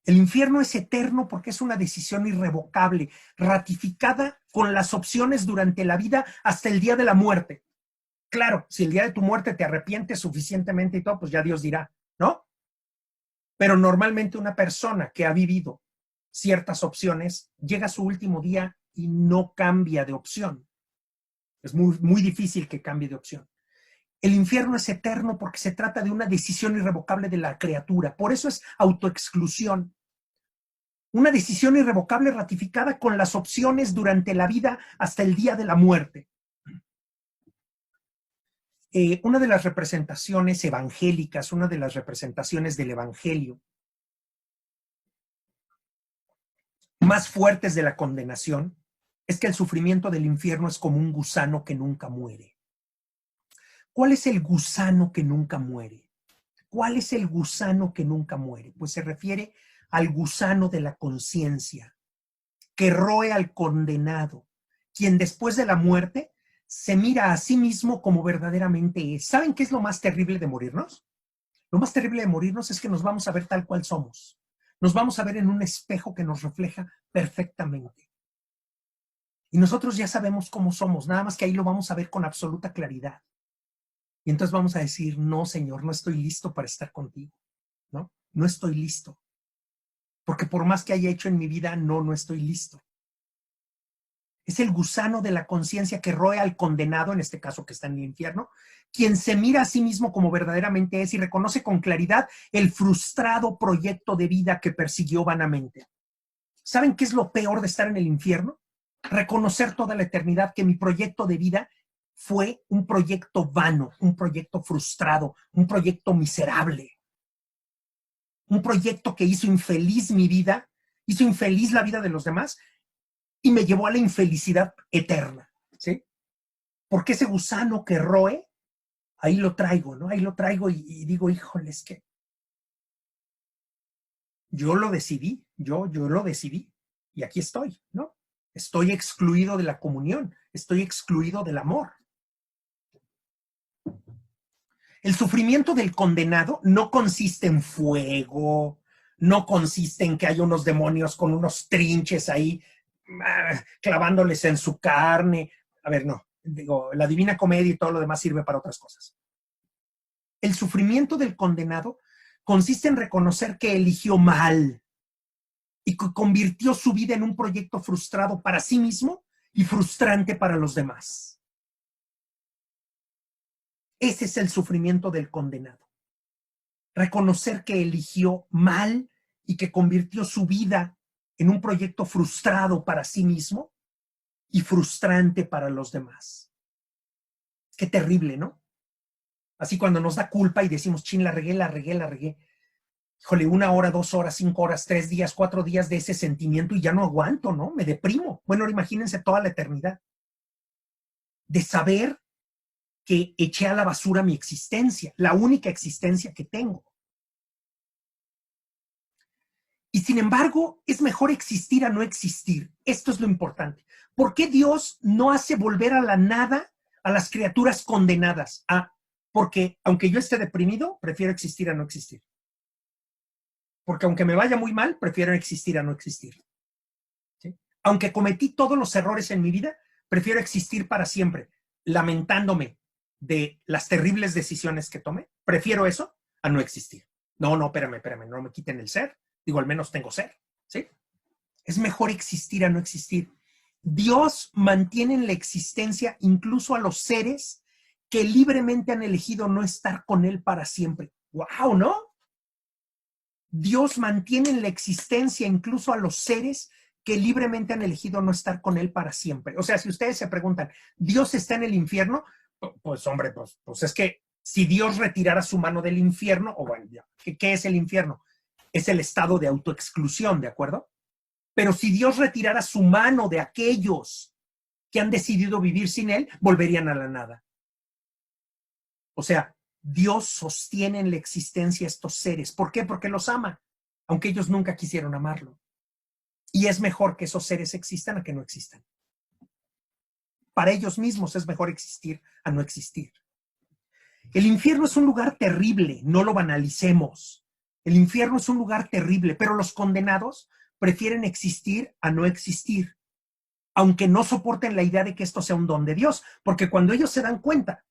El infierno es eterno porque es una decisión irrevocable, ratificada con las opciones durante la vida hasta el día de la muerte. Claro, si el día de tu muerte te arrepientes suficientemente y todo, pues ya Dios dirá, ¿no? Pero normalmente una persona que ha vivido ciertas opciones llega a su último día y no cambia de opción. Es muy, muy difícil que cambie de opción. El infierno es eterno porque se trata de una decisión irrevocable de la criatura. Por eso es autoexclusión. Una decisión irrevocable ratificada con las opciones durante la vida hasta el día de la muerte. Una de las representaciones evangélicas, una de las representaciones del evangelio más fuertes de la condenación es que el sufrimiento del infierno es como un gusano que nunca muere. ¿Cuál es el gusano que nunca muere? ¿Cuál es el gusano que nunca muere? Pues se refiere al gusano de la conciencia, que roe al condenado, quien después de la muerte se mira a sí mismo como verdaderamente es. ¿Saben qué es lo más terrible de morirnos? Lo más terrible de morirnos es que nos vamos a ver tal cual somos. Nos vamos a ver en un espejo que nos refleja perfectamente. Y nosotros ya sabemos cómo somos, nada más que ahí lo vamos a ver con absoluta claridad. Y entonces vamos a decir, no, Señor, no estoy listo para estar contigo, ¿no? No estoy listo. Porque por más que haya hecho en mi vida, no estoy listo. Es el gusano de la conciencia que roe al condenado, en este caso que está en el infierno, quien se mira a sí mismo como verdaderamente es y reconoce con claridad el frustrado proyecto de vida que persiguió vanamente. ¿Saben qué es lo peor de estar en el infierno? Reconocer toda la eternidad que mi proyecto de vida fue un proyecto vano, un proyecto frustrado, un proyecto miserable, un proyecto que hizo infeliz mi vida hizo infeliz la vida de los demás y me llevó a la infelicidad eterna, ¿sí? Porque ese gusano que roe, ahí lo traigo, ¿no? Ahí lo traigo y digo, híjole, es que yo lo decidí, yo lo decidí y aquí estoy, ¿no? Estoy excluido de la comunión, estoy excluido del amor. El sufrimiento del condenado no consiste en fuego, no consiste en que haya unos demonios con unos trinches ahí clavándoles en su carne. A ver, no. Digo, la Divina Comedia y todo lo demás sirve para otras cosas. El sufrimiento del condenado consiste en reconocer que eligió mal y que convirtió su vida en un proyecto frustrado para sí mismo y frustrante para los demás. Ese es el sufrimiento del condenado. Reconocer que eligió mal y que convirtió su vida en un proyecto frustrado para sí mismo y frustrante para los demás. Qué terrible, ¿no? Así cuando nos da culpa y decimos, chin, la regué, la regué, la regué. Híjole, 1 hora, 2 horas, 5 horas, 3 días, 4 días de ese sentimiento y ya no aguanto, ¿no? Me deprimo. Bueno, ahora imagínense toda la eternidad. De saber que eché a la basura mi existencia, la única existencia que tengo. Y sin embargo, es mejor existir a no existir. Esto es lo importante. ¿Por qué Dios no hace volver a la nada a las criaturas condenadas? Porque aunque yo esté deprimido, prefiero existir a no existir. Porque aunque me vaya muy mal, prefiero existir a no existir. ¿Sí? Aunque cometí todos los errores en mi vida, prefiero existir para siempre, lamentándome de las terribles decisiones que tomé. Prefiero eso a no existir. No, espérame, no me quiten el ser. Digo, al menos tengo ser, ¿sí? Es mejor existir a no existir. Dios mantiene en la existencia incluso a los seres que libremente han elegido no estar con Él para siempre. ¡Wow!, ¿no? Dios mantiene en la existencia incluso a los seres que libremente han elegido no estar con Él para siempre. O sea, si ustedes se preguntan, ¿Dios está en el infierno? Pues hombre, pues es que si Dios retirara su mano del infierno, o bueno, ¿qué es el infierno? Es el estado de autoexclusión, ¿de acuerdo? Pero si Dios retirara su mano de aquellos que han decidido vivir sin Él, volverían a la nada. O sea, Dios sostiene en la existencia a estos seres. ¿Por qué? Porque los ama, aunque ellos nunca quisieron amarlo. Y es mejor que esos seres existan a que no existan. Para ellos mismos es mejor existir a no existir. El infierno es un lugar terrible, no lo banalicemos. El infierno es un lugar terrible, pero los condenados prefieren existir a no existir, aunque no soporten la idea de que esto sea un don de Dios, porque cuando ellos se dan cuenta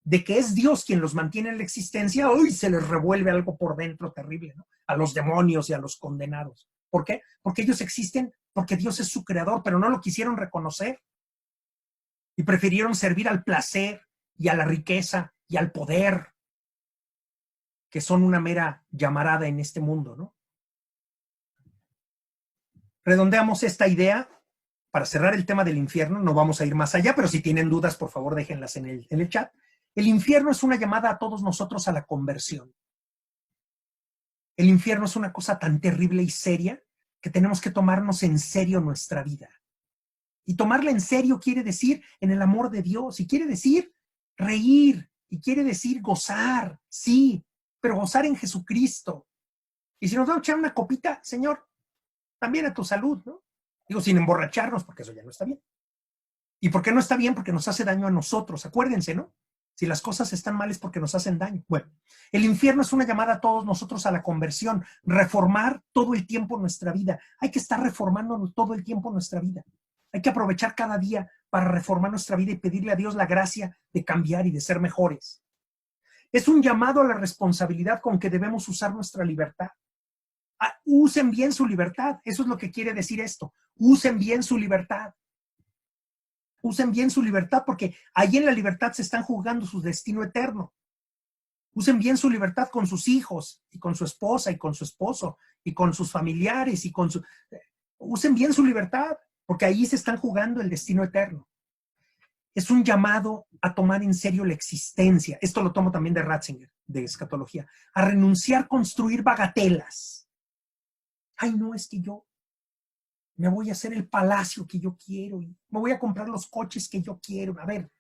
de que es Dios quien los mantiene en la existencia, ¡uy!, se les revuelve algo por dentro terrible, ¿no? A los demonios y a los condenados. ¿Por qué? Porque ellos existen, porque Dios es su creador, pero no lo quisieron reconocer y prefirieron servir al placer y a la riqueza y al poder, que son una mera llamarada en este mundo, ¿no? Redondeamos esta idea para cerrar el tema del infierno. No vamos a ir más allá, pero si tienen dudas, por favor, déjenlas en el chat. El infierno es una llamada a todos nosotros a la conversión. El infierno es una cosa tan terrible y seria que tenemos que tomarnos en serio nuestra vida. Y tomarla en serio quiere decir en el amor de Dios, y quiere decir reír, y quiere decir gozar, sí, pero gozar en Jesucristo. Y si nos vamos a echar una copita, Señor, también a tu salud, ¿no? Digo, sin emborracharnos, porque eso ya no está bien. ¿Y por qué no está bien? Porque nos hace daño a nosotros. Acuérdense, ¿no? Si las cosas están mal es porque nos hacen daño. Bueno, el infierno es una llamada a todos nosotros a la conversión, reformar todo el tiempo nuestra vida. Hay que estar reformando todo el tiempo nuestra vida. Hay que aprovechar cada día para reformar nuestra vida y pedirle a Dios la gracia de cambiar y de ser mejores. Es un llamado a la responsabilidad con que debemos usar nuestra libertad. Usen bien su libertad. Eso es lo que quiere decir esto. Usen bien su libertad. Usen bien su libertad, porque ahí en la libertad se están jugando su destino eterno. Usen bien su libertad con sus hijos, y con su esposa, y con su esposo, y con sus familiares, y con su... Usen bien su libertad, porque ahí se están jugando el destino eterno. Es un llamado a tomar en serio la existencia. Esto lo tomo también de Ratzinger, de escatología. A renunciar a construir bagatelas. Ay, no, es que yo me voy a hacer el palacio que yo quiero, y me voy a comprar los coches que yo quiero. A ver,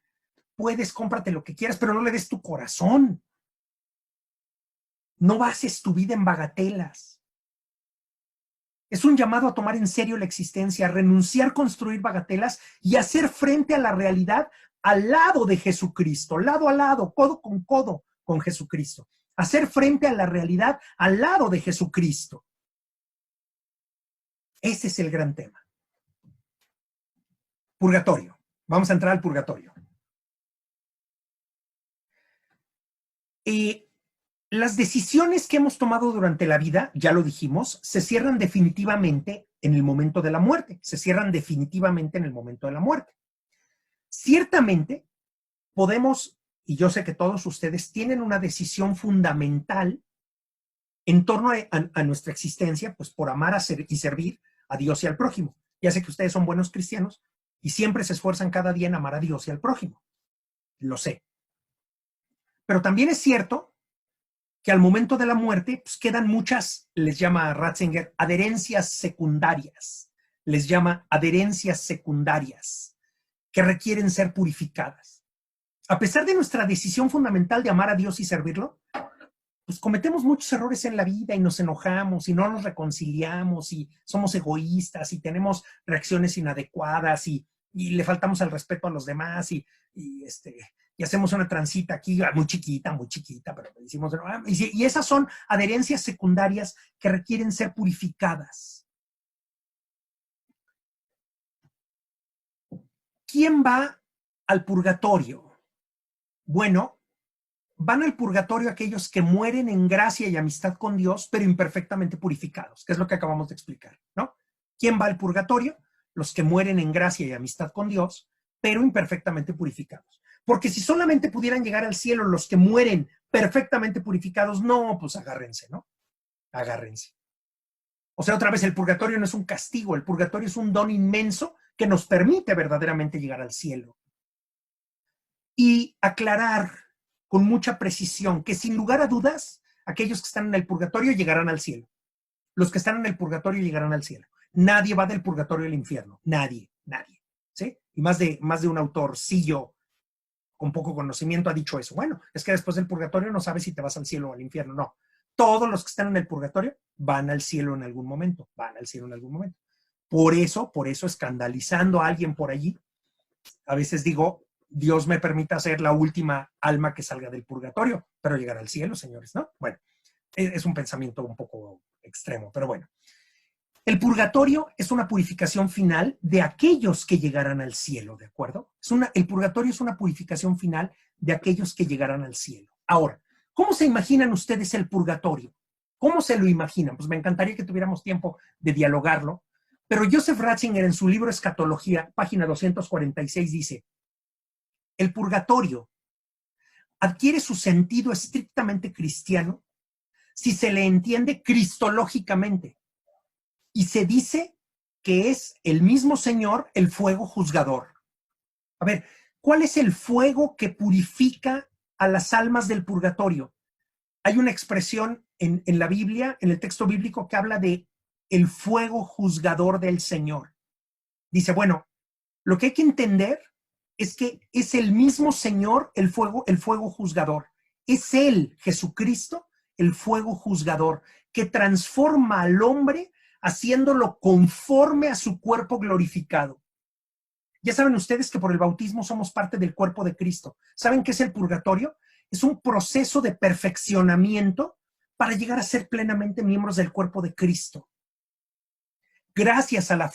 puedes, cómprate lo que quieras, pero no le des tu corazón. No bases tu vida en bagatelas. Es un llamado a tomar en serio la existencia, a renunciar a construir bagatelas y hacer frente a la realidad al lado de Jesucristo, lado a lado, codo con Jesucristo. Hacer frente a la realidad al lado de Jesucristo. Ese es el gran tema. Purgatorio. Vamos a entrar al purgatorio. Las decisiones que hemos tomado durante la vida, ya lo dijimos, se cierran definitivamente en el momento de la muerte. Se cierran definitivamente en el momento de la muerte. Ciertamente, podemos, y yo sé que todos ustedes tienen una decisión fundamental en torno a nuestra existencia, pues por amar y servir a Dios y al prójimo. Ya sé que ustedes son buenos cristianos y siempre se esfuerzan cada día en amar a Dios y al prójimo. Lo sé. Pero también es cierto que al momento de la muerte pues quedan muchas, les llama Ratzinger, adherencias secundarias. Les llama adherencias secundarias que requieren ser purificadas. A pesar de nuestra decisión fundamental de amar a Dios y servirlo, pues cometemos muchos errores en la vida y nos enojamos y no nos reconciliamos y somos egoístas y tenemos reacciones inadecuadas y le faltamos al respeto a los demás y hacemos una transita aquí muy chiquita, pero decimos, y esas son adherencias secundarias que requieren ser purificadas. ¿Quién va al purgatorio? Bueno, van al purgatorio aquellos que mueren en gracia y amistad con Dios, pero imperfectamente purificados, que es lo que acabamos de explicar, ¿no? ¿Quién va al purgatorio? Los que mueren en gracia y amistad con Dios, pero imperfectamente purificados. Porque si solamente pudieran llegar al cielo los que mueren perfectamente purificados, no, pues agárrense, ¿no? Agárrense. O sea, otra vez, el purgatorio no es un castigo, el purgatorio es un don inmenso que nos permite verdaderamente llegar al cielo. Y aclarar con mucha precisión que sin lugar a dudas, aquellos que están en el purgatorio llegarán al cielo. Los que están en el purgatorio llegarán al cielo. Nadie va del purgatorio al infierno. Nadie. ¿Sí? Y más de un autorcillo con poco conocimiento ha dicho eso. Bueno, es que después del purgatorio no sabes si te vas al cielo o al infierno. No. Todos los que están en el purgatorio van al cielo en algún momento. Por eso, escandalizando a alguien por allí, a veces digo, Dios me permita ser la última alma que salga del purgatorio, pero llegar al cielo, señores, ¿no? Bueno, es un pensamiento un poco extremo, pero bueno. El purgatorio es una purificación final de aquellos que llegarán al cielo, ¿de acuerdo? El purgatorio es una purificación final de aquellos que llegarán al cielo. Ahora, ¿cómo se imaginan ustedes el purgatorio? ¿Cómo se lo imaginan? Pues me encantaría que tuviéramos tiempo de dialogarlo, pero Joseph Ratzinger en su libro Escatología, página 246, dice: el purgatorio adquiere su sentido estrictamente cristiano si se le entiende cristológicamente y se dice que es el mismo Señor el fuego juzgador. A ver, ¿cuál es el fuego que purifica a las almas del purgatorio? Hay una expresión en la Biblia, en el texto bíblico, que habla de el fuego juzgador del Señor. Dice, bueno, lo que hay que entender es que es el mismo Señor el fuego juzgador. Es Él, Jesucristo, el fuego juzgador, que transforma al hombre haciéndolo conforme a su cuerpo glorificado. Ya saben ustedes que por el bautismo somos parte del cuerpo de Cristo. ¿Saben qué es el purgatorio? Es un proceso de perfeccionamiento para llegar a ser plenamente miembros del cuerpo de Cristo. Gracias a la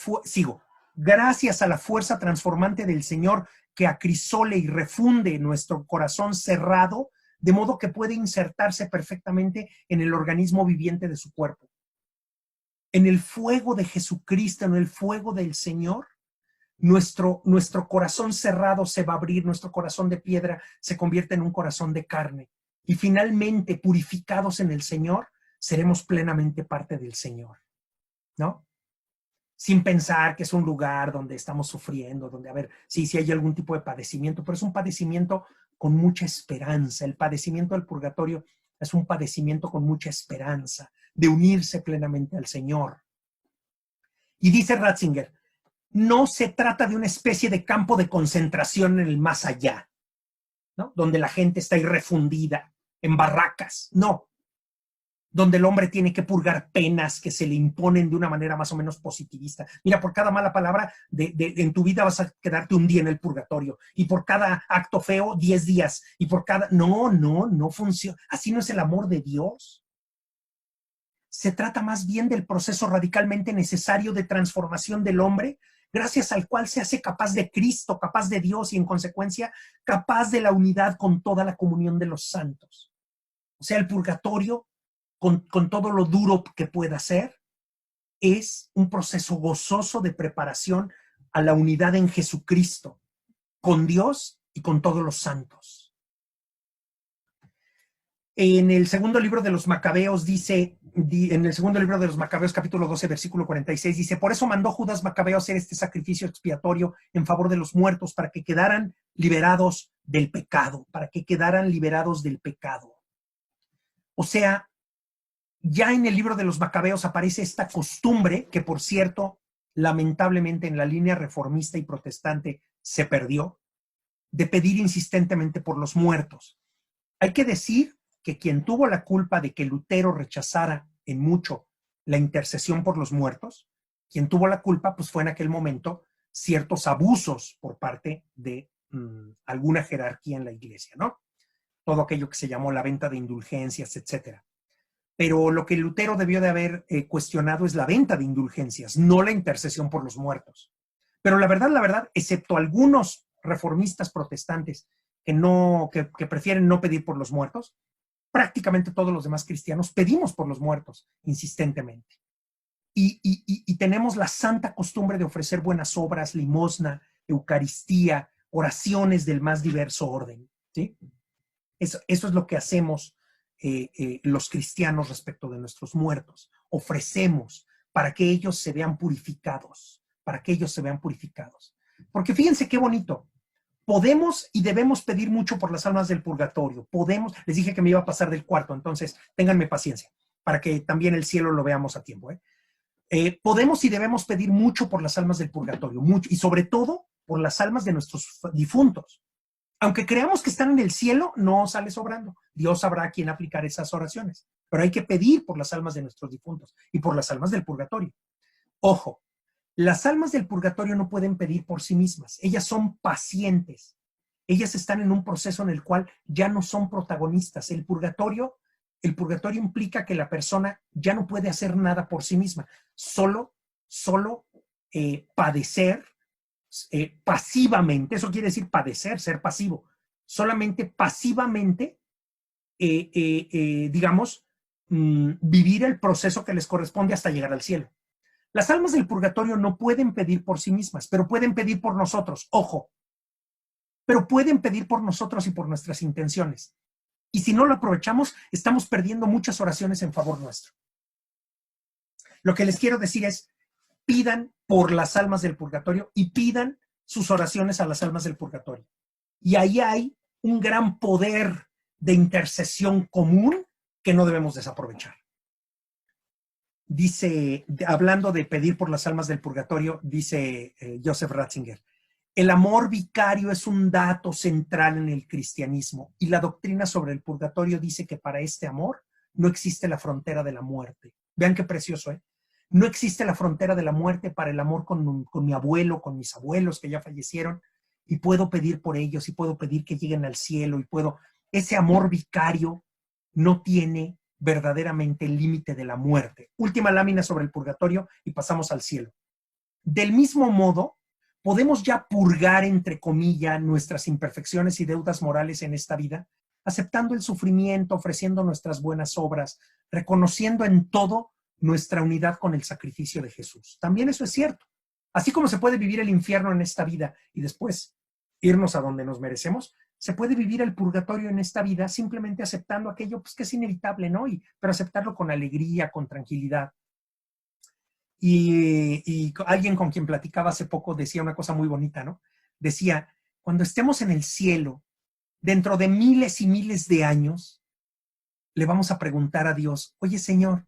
fuerza transformante del Señor que acrisole y refunde nuestro corazón cerrado, de modo que puede insertarse perfectamente en el organismo viviente de su cuerpo. En el fuego de Jesucristo, en el fuego del Señor, nuestro corazón cerrado se va a abrir, nuestro corazón de piedra se convierte en un corazón de carne. Y finalmente, purificados en el Señor, seremos plenamente parte del Señor, ¿no? Sin pensar que es un lugar donde estamos sufriendo, donde, a ver, sí hay algún tipo de padecimiento, pero es un padecimiento con mucha esperanza. El padecimiento del purgatorio es un padecimiento con mucha esperanza de unirse plenamente al Señor. Y dice Ratzinger, no se trata de una especie de campo de concentración en el más allá, ¿no? Donde la gente está irrefundida, en barracas, no. Donde el hombre tiene que purgar penas que se le imponen de una manera más o menos positivista. Mira, por cada mala palabra en tu vida vas a quedarte un día en el purgatorio, y por cada acto feo, 10 días, y por cada... No funciona. Así no es el amor de Dios. Se trata más bien del proceso radicalmente necesario de transformación del hombre, gracias al cual se hace capaz de Cristo, capaz de Dios y en consecuencia capaz de la unidad con toda la comunión de los santos. O sea, el purgatorio, con todo lo duro que pueda ser, es un proceso gozoso de preparación a la unidad en Jesucristo, con Dios y con todos los santos. En el segundo libro de los Macabeos dice, en el segundo libro de los Macabeos, capítulo 12, versículo 46, dice, por eso mandó Judas Macabeo hacer este sacrificio expiatorio en favor de los muertos, para que quedaran liberados del pecado, para que quedaran liberados del pecado. O sea, ya en el libro de los Macabeos aparece esta costumbre, que por cierto, lamentablemente en la línea reformista y protestante se perdió, de pedir insistentemente por los muertos. Hay que decir que quien tuvo la culpa de que Lutero rechazara en mucho la intercesión por los muertos, quien tuvo la culpa, pues fue en aquel momento ciertos abusos por parte de alguna jerarquía en la iglesia, ¿no? Todo aquello que se llamó la venta de indulgencias, etcétera. Pero lo que Lutero debió de haber cuestionado es la venta de indulgencias, no la intercesión por los muertos. Pero la verdad, excepto algunos reformistas protestantes que prefieren no pedir por los muertos, prácticamente todos los demás cristianos pedimos por los muertos insistentemente. Y tenemos la santa costumbre de ofrecer buenas obras, limosna, eucaristía, oraciones del más diverso orden, ¿sí? Eso es lo que hacemos los cristianos respecto de nuestros muertos. Ofrecemos para que ellos se vean purificados, para que ellos se vean purificados. Porque fíjense qué bonito. Podemos y debemos pedir mucho por las almas del purgatorio. Podemos, les dije que me iba a pasar del cuarto, entonces ténganme paciencia para que también el cielo lo veamos a tiempo. Podemos y debemos pedir mucho por las almas del purgatorio, mucho, y sobre todo por las almas de nuestros difuntos. Aunque creamos que están en el cielo, no sale sobrando. Dios sabrá a quién aplicar esas oraciones. Pero hay que pedir por las almas de nuestros difuntos y por las almas del purgatorio. Ojo, las almas del purgatorio no pueden pedir por sí mismas. Ellas son pacientes. Ellas están en un proceso en el cual ya no son protagonistas. El purgatorio implica que la persona ya no puede hacer nada por sí misma. Solo padecer pasivamente. Eso quiere decir padecer, ser pasivo. Solamente pasivamente, digamos, vivir el proceso que les corresponde hasta llegar al cielo. Las almas del purgatorio no pueden pedir por sí mismas, pero pueden pedir por nosotros, ojo, pero pueden pedir por nosotros y por nuestras intenciones. Y si no lo aprovechamos, estamos perdiendo muchas oraciones en favor nuestro. Lo que les quiero decir es, pidan por las almas del purgatorio y pidan sus oraciones a las almas del purgatorio. Y ahí hay un gran poder de intercesión común que no debemos desaprovechar. Dice, hablando de pedir por las almas del purgatorio, dice Joseph Ratzinger, el amor vicario es un dato central en el cristianismo y la doctrina sobre el purgatorio dice que para este amor no existe la frontera de la muerte. Vean qué precioso, ¿eh? No existe la frontera de la muerte para el amor con mi abuelo, con mis abuelos que ya fallecieron, y puedo pedir por ellos y puedo pedir que lleguen al cielo y puedo... Ese amor vicario no tiene verdaderamente el límite de la muerte. Última lámina sobre el purgatorio y pasamos al cielo. Del mismo modo, podemos ya purgar, entre comillas, nuestras imperfecciones y deudas morales en esta vida, aceptando el sufrimiento, ofreciendo nuestras buenas obras, reconociendo en todo nuestra unidad con el sacrificio de Jesús. También eso es cierto. Así como se puede vivir el infierno en esta vida y después irnos a donde nos merecemos, se puede vivir el purgatorio en esta vida simplemente aceptando aquello pues, que es inevitable, ¿no? Pero aceptarlo con alegría, con tranquilidad. Y alguien con quien platicaba hace poco decía una cosa muy bonita, ¿no? Decía, cuando estemos en el cielo, dentro de miles y miles de años, le vamos a preguntar a Dios, oye, Señor,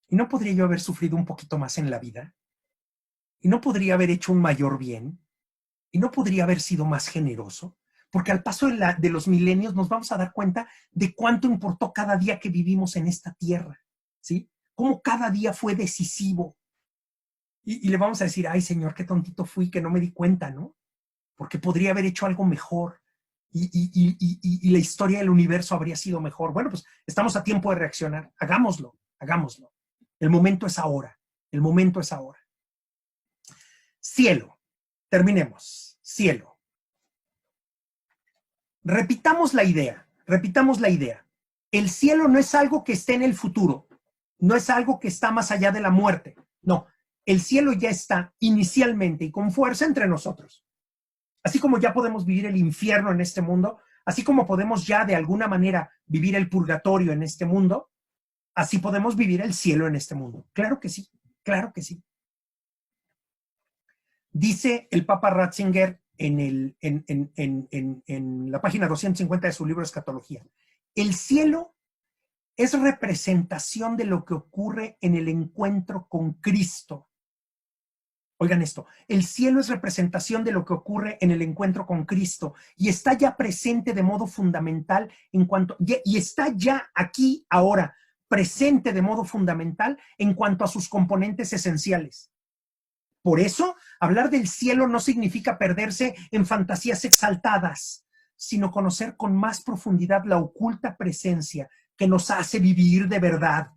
¿y no podría yo haber sufrido un poquito más en la vida? y no podría haber hecho un mayor bien, y no podría haber sido más generoso, porque al paso de los milenios nos vamos a dar cuenta de cuánto importó cada día que vivimos en esta tierra, ¿sí? Cómo cada día fue decisivo. Y le vamos a decir, ay, Señor, qué tontito fui, que no me di cuenta, ¿no? Porque podría haber hecho algo mejor y la historia del universo habría sido mejor. Bueno, pues estamos a tiempo de reaccionar. Hagámoslo, hagámoslo. El momento es ahora. El momento es ahora. Cielo. Terminemos. Cielo. Repitamos la idea. Repitamos la idea. El cielo no es algo que esté en el futuro. No es algo que está más allá de la muerte. No. El cielo ya está inicialmente y con fuerza entre nosotros. Así como ya podemos vivir el infierno en este mundo, así como podemos ya de alguna manera vivir el purgatorio en este mundo, así podemos vivir el cielo en este mundo. Claro que sí, claro que sí. Dice el Papa Ratzinger en la página 250 de su libro Escatología, el cielo es representación de lo que ocurre en el encuentro con Cristo. Oigan esto, el cielo es representación de lo que ocurre en el encuentro con Cristo y está ya presente de modo fundamental y está ya aquí ahora presente de modo fundamental en cuanto a sus componentes esenciales. Por eso, hablar del cielo no significa perderse en fantasías exaltadas, sino conocer con más profundidad la oculta presencia que nos hace vivir de verdad.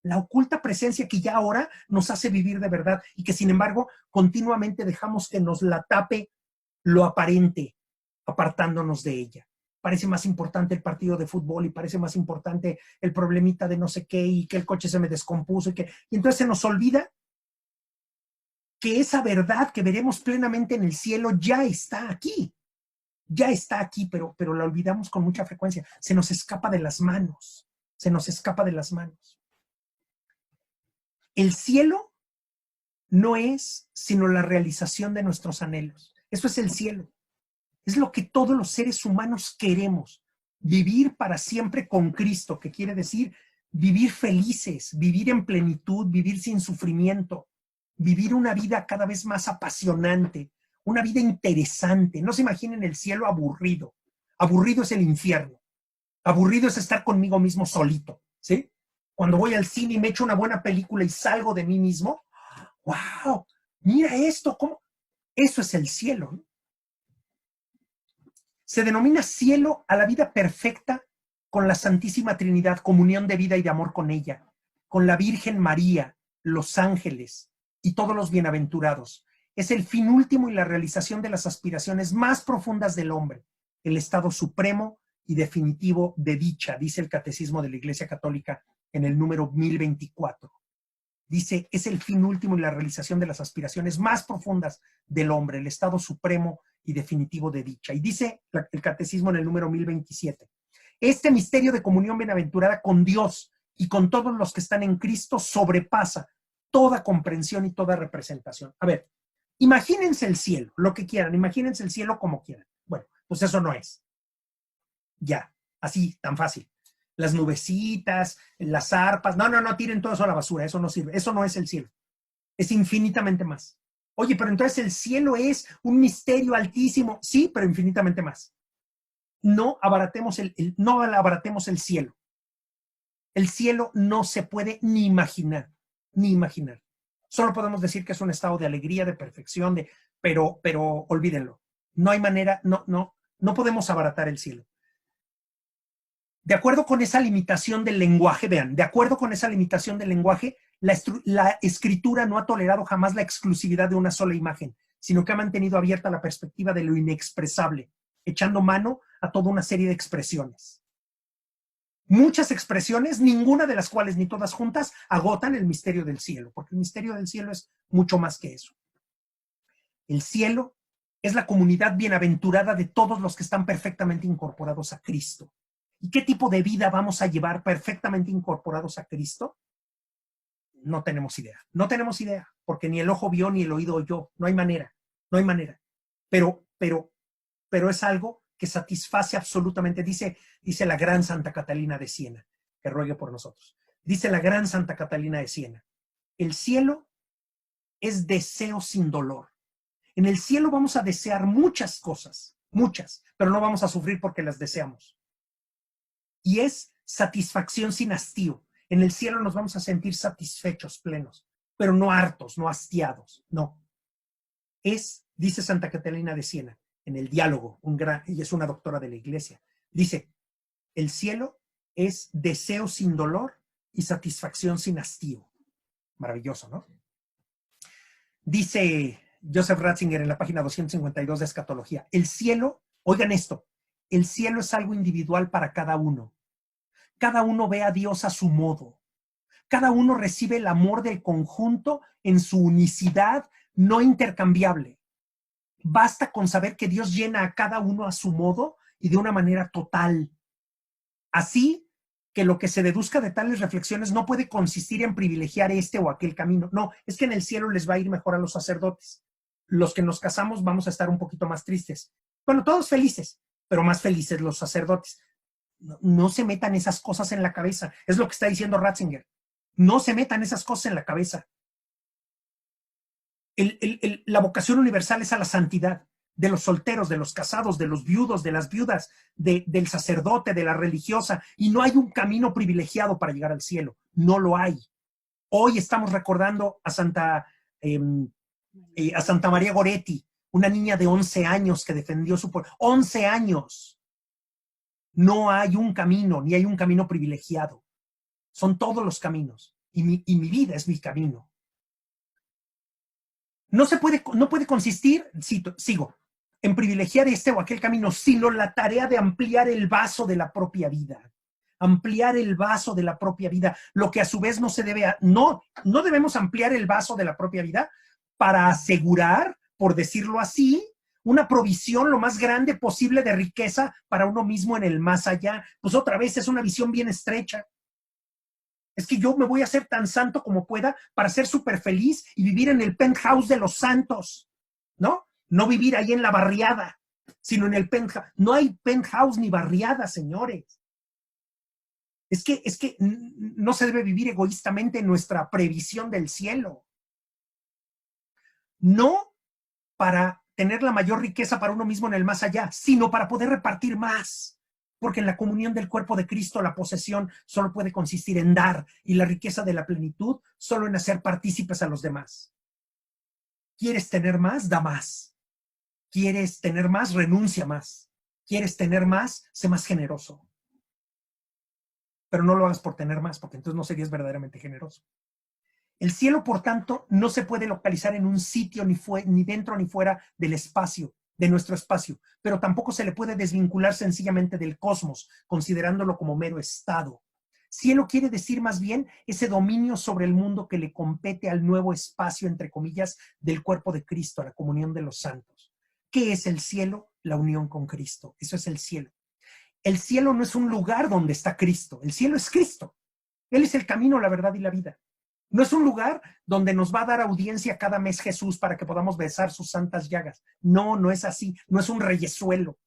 La oculta presencia que ya ahora nos hace vivir de verdad y que sin embargo continuamente dejamos que nos la tape lo aparente, apartándonos de ella. Parece más importante el partido de fútbol y parece más importante el problemita de no sé qué y que el coche se me descompuso y entonces se nos olvida que esa verdad que veremos plenamente en el cielo ya está aquí. Ya está aquí, pero la olvidamos con mucha frecuencia. Se nos escapa de las manos. Se nos escapa de las manos. El cielo no es sino la realización de nuestros anhelos. Eso es el cielo. Es lo que todos los seres humanos queremos. Vivir para siempre con Cristo, que quiere decir vivir felices, vivir en plenitud, vivir sin sufrimiento, vivir una vida cada vez más apasionante, una vida interesante. No se imaginen el cielo aburrido. Aburrido es el infierno. Aburrido es estar conmigo mismo solito, ¿sí? Cuando voy al cine y me echo una buena película y salgo de mí mismo, ¡wow! Mira esto, ¿cómo? Eso es el cielo, ¿no? Se denomina cielo a la vida perfecta con la Santísima Trinidad, comunión de vida y de amor con ella, con la Virgen María, los ángeles y todos los bienaventurados. Es el fin último y la realización de las aspiraciones más profundas del hombre, el estado supremo y definitivo de dicha, dice el Catecismo de la Iglesia Católica en el número 1024. Dice, es el fin último y la realización de las aspiraciones más profundas del hombre, el estado supremo y definitivo de dicha. Y dice el Catecismo en el número 1027, este misterio de comunión bienaventurada con Dios y con todos los que están en Cristo sobrepasa toda comprensión y toda representación. A ver, imagínense el cielo, lo que quieran, imagínense el cielo como quieran. Bueno, pues eso no es. Ya, así, tan fácil. Las nubecitas, las arpas, no, tiren todo eso a la basura, eso no sirve, eso no es el cielo, es infinitamente más. Oye, pero entonces el cielo es un misterio altísimo, sí, pero infinitamente más. No abaratemos no abaratemos el cielo. El cielo no se puede ni imaginar, ni imaginar. Solo podemos decir que es un estado de alegría, de perfección, pero olvídenlo. No hay manera, no podemos abaratar el cielo. De acuerdo con esa limitación del lenguaje, vean, de acuerdo con esa limitación del lenguaje, la escritura no ha tolerado jamás la exclusividad de una sola imagen, sino que ha mantenido abierta la perspectiva de lo inexpresable, echando mano a toda una serie de expresiones. Muchas expresiones, ninguna de las cuales ni todas juntas agotan el misterio del cielo, porque el misterio del cielo es mucho más que eso. El cielo es la comunidad bienaventurada de todos los que están perfectamente incorporados a Cristo. ¿Y qué tipo de vida vamos a llevar perfectamente incorporados a Cristo? No tenemos idea. No tenemos idea, porque ni el ojo vio ni el oído oyó. No hay manera, no hay manera. Pero es algo que satisface absolutamente, dice la gran Santa Catalina de Siena, que ruegue por nosotros. Dice la gran Santa Catalina de Siena, el cielo es deseo sin dolor. En el cielo vamos a desear muchas cosas, muchas, pero no vamos a sufrir porque las deseamos. Y es satisfacción sin hastío. En el cielo nos vamos a sentir satisfechos, plenos, pero no hartos, no hastiados, no. Es, dice Santa Catalina de Siena, en el diálogo, ella es una doctora de la iglesia, dice, el cielo es deseo sin dolor y satisfacción sin hastío. Maravilloso, ¿no? Dice Joseph Ratzinger en la página 252 de Escatología, el cielo, oigan esto, el cielo es algo individual para cada uno. Cada uno ve a Dios a su modo. Cada uno recibe el amor del conjunto en su unicidad no intercambiable. Basta con saber que Dios llena a cada uno a su modo y de una manera total. Así que lo que se deduzca de tales reflexiones no puede consistir en privilegiar este o aquel camino. No, es que en el cielo les va a ir mejor a los sacerdotes. Los que nos casamos vamos a estar un poquito más tristes. Bueno, todos felices, pero más felices los sacerdotes. No se metan esas cosas en la cabeza. Es lo que está diciendo Ratzinger. No se metan esas cosas en la cabeza. La vocación universal es a la santidad de los solteros, de los casados, de los viudos, de las viudas, del sacerdote, de la religiosa, y no hay un camino privilegiado para llegar al cielo. No lo hay. Hoy estamos recordando a Santa María Goretti, una niña de 11 años que defendió su pueblo. 11 años. No hay un camino, ni hay un camino privilegiado. Son todos los caminos. Y mi vida es mi camino. No puede consistir, sigo, en privilegiar este o aquel camino, sino la tarea de ampliar el vaso de la propia vida. Ampliar el vaso de la propia vida, lo que a su vez no se debe, no debemos ampliar el vaso de la propia vida para asegurar, por decirlo así, una provisión lo más grande posible de riqueza para uno mismo en el más allá. Pues otra vez es una visión bien estrecha. Es que yo me voy a hacer tan santo como pueda para ser súper feliz y vivir en el penthouse de los santos, ¿no? No vivir ahí en la barriada, sino en el penthouse. No hay penthouse ni barriada, señores. Es que no se debe vivir egoístamente en nuestra previsión del cielo. No para tener la mayor riqueza para uno mismo en el más allá, sino para poder repartir más. Porque en la comunión del cuerpo de Cristo la posesión solo puede consistir en dar y la riqueza de la plenitud solo en hacer partícipes a los demás. ¿Quieres tener más? Da más. ¿Quieres tener más? Renuncia más. ¿Quieres tener más? Sé más generoso. Pero no lo hagas por tener más, porque entonces no serías verdaderamente generoso. El cielo, por tanto, no se puede localizar en un sitio ni dentro ni fuera del espacio, de nuestro espacio, pero tampoco se le puede desvincular sencillamente del cosmos, considerándolo como mero estado. Cielo quiere decir más bien ese dominio sobre el mundo que le compete al nuevo espacio, entre comillas, del cuerpo de Cristo, a la comunión de los santos. ¿Qué es el cielo? La unión con Cristo. Eso es el cielo. El cielo no es un lugar donde está Cristo. El cielo es Cristo. Él es el camino, la verdad y la vida. No es un lugar donde nos va a dar audiencia cada mes Jesús para que podamos besar sus santas llagas. No, no es así. No es un reyesuelo.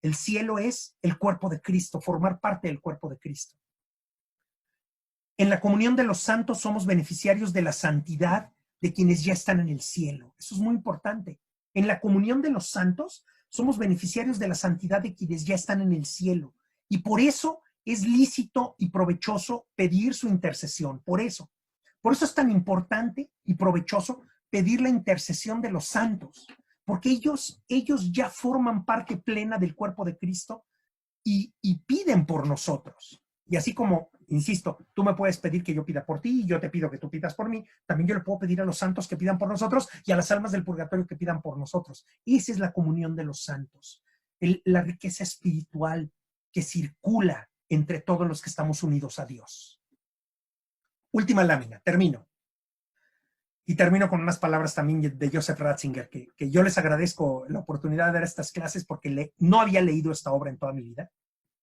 El cielo es el cuerpo de Cristo, formar parte del cuerpo de Cristo. En la comunión de los santos somos beneficiarios de la santidad de quienes ya están en el cielo. Eso es muy importante. En la comunión de los santos somos beneficiarios de la santidad de quienes ya están en el cielo. Y por eso es lícito y provechoso pedir su intercesión. Por eso es tan importante y provechoso pedir la intercesión de los santos, porque ellos ya forman parte plena del cuerpo de Cristo y piden por nosotros. Y así como, insisto, tú me puedes pedir que yo pida por ti y yo te pido que tú pidas por mí, también yo le puedo pedir a los santos que pidan por nosotros y a las almas del purgatorio que pidan por nosotros. Esa es la comunión de los santos, la riqueza espiritual que circula entre todos los que estamos unidos a Dios. Última lámina, termino. Y termino con unas palabras también de Joseph Ratzinger, que yo les agradezco la oportunidad de dar estas clases porque no había leído esta obra en toda mi vida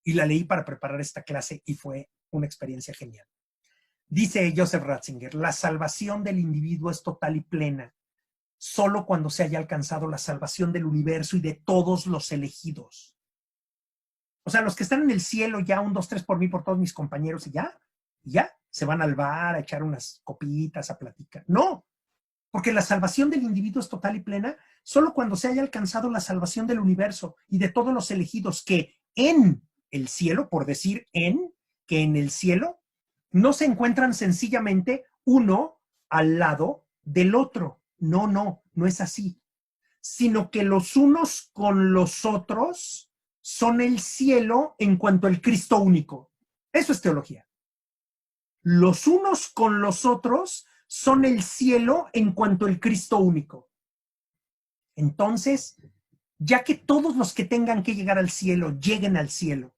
y la leí para preparar esta clase y fue una experiencia genial. Dice Joseph Ratzinger, la salvación del individuo es total y plena solo cuando se haya alcanzado la salvación del universo y de todos los elegidos. O sea, los que están en el cielo ya, 1, 2, 3 por mí, por todos mis compañeros y ya, se van al bar a echar unas copitas, a platicar. No, Porque la salvación del individuo es total y plena solo cuando se haya alcanzado la salvación del universo y de todos los elegidos que en el cielo, por decir que en el cielo no se encuentran sencillamente uno al lado del otro. No, no, no es así. Sino que los unos con los otros son el cielo en cuanto al Cristo único. Eso es teología. Los unos con los otros son el cielo en cuanto al Cristo único. Entonces, ya que todos los que tengan que llegar al cielo lleguen al cielo,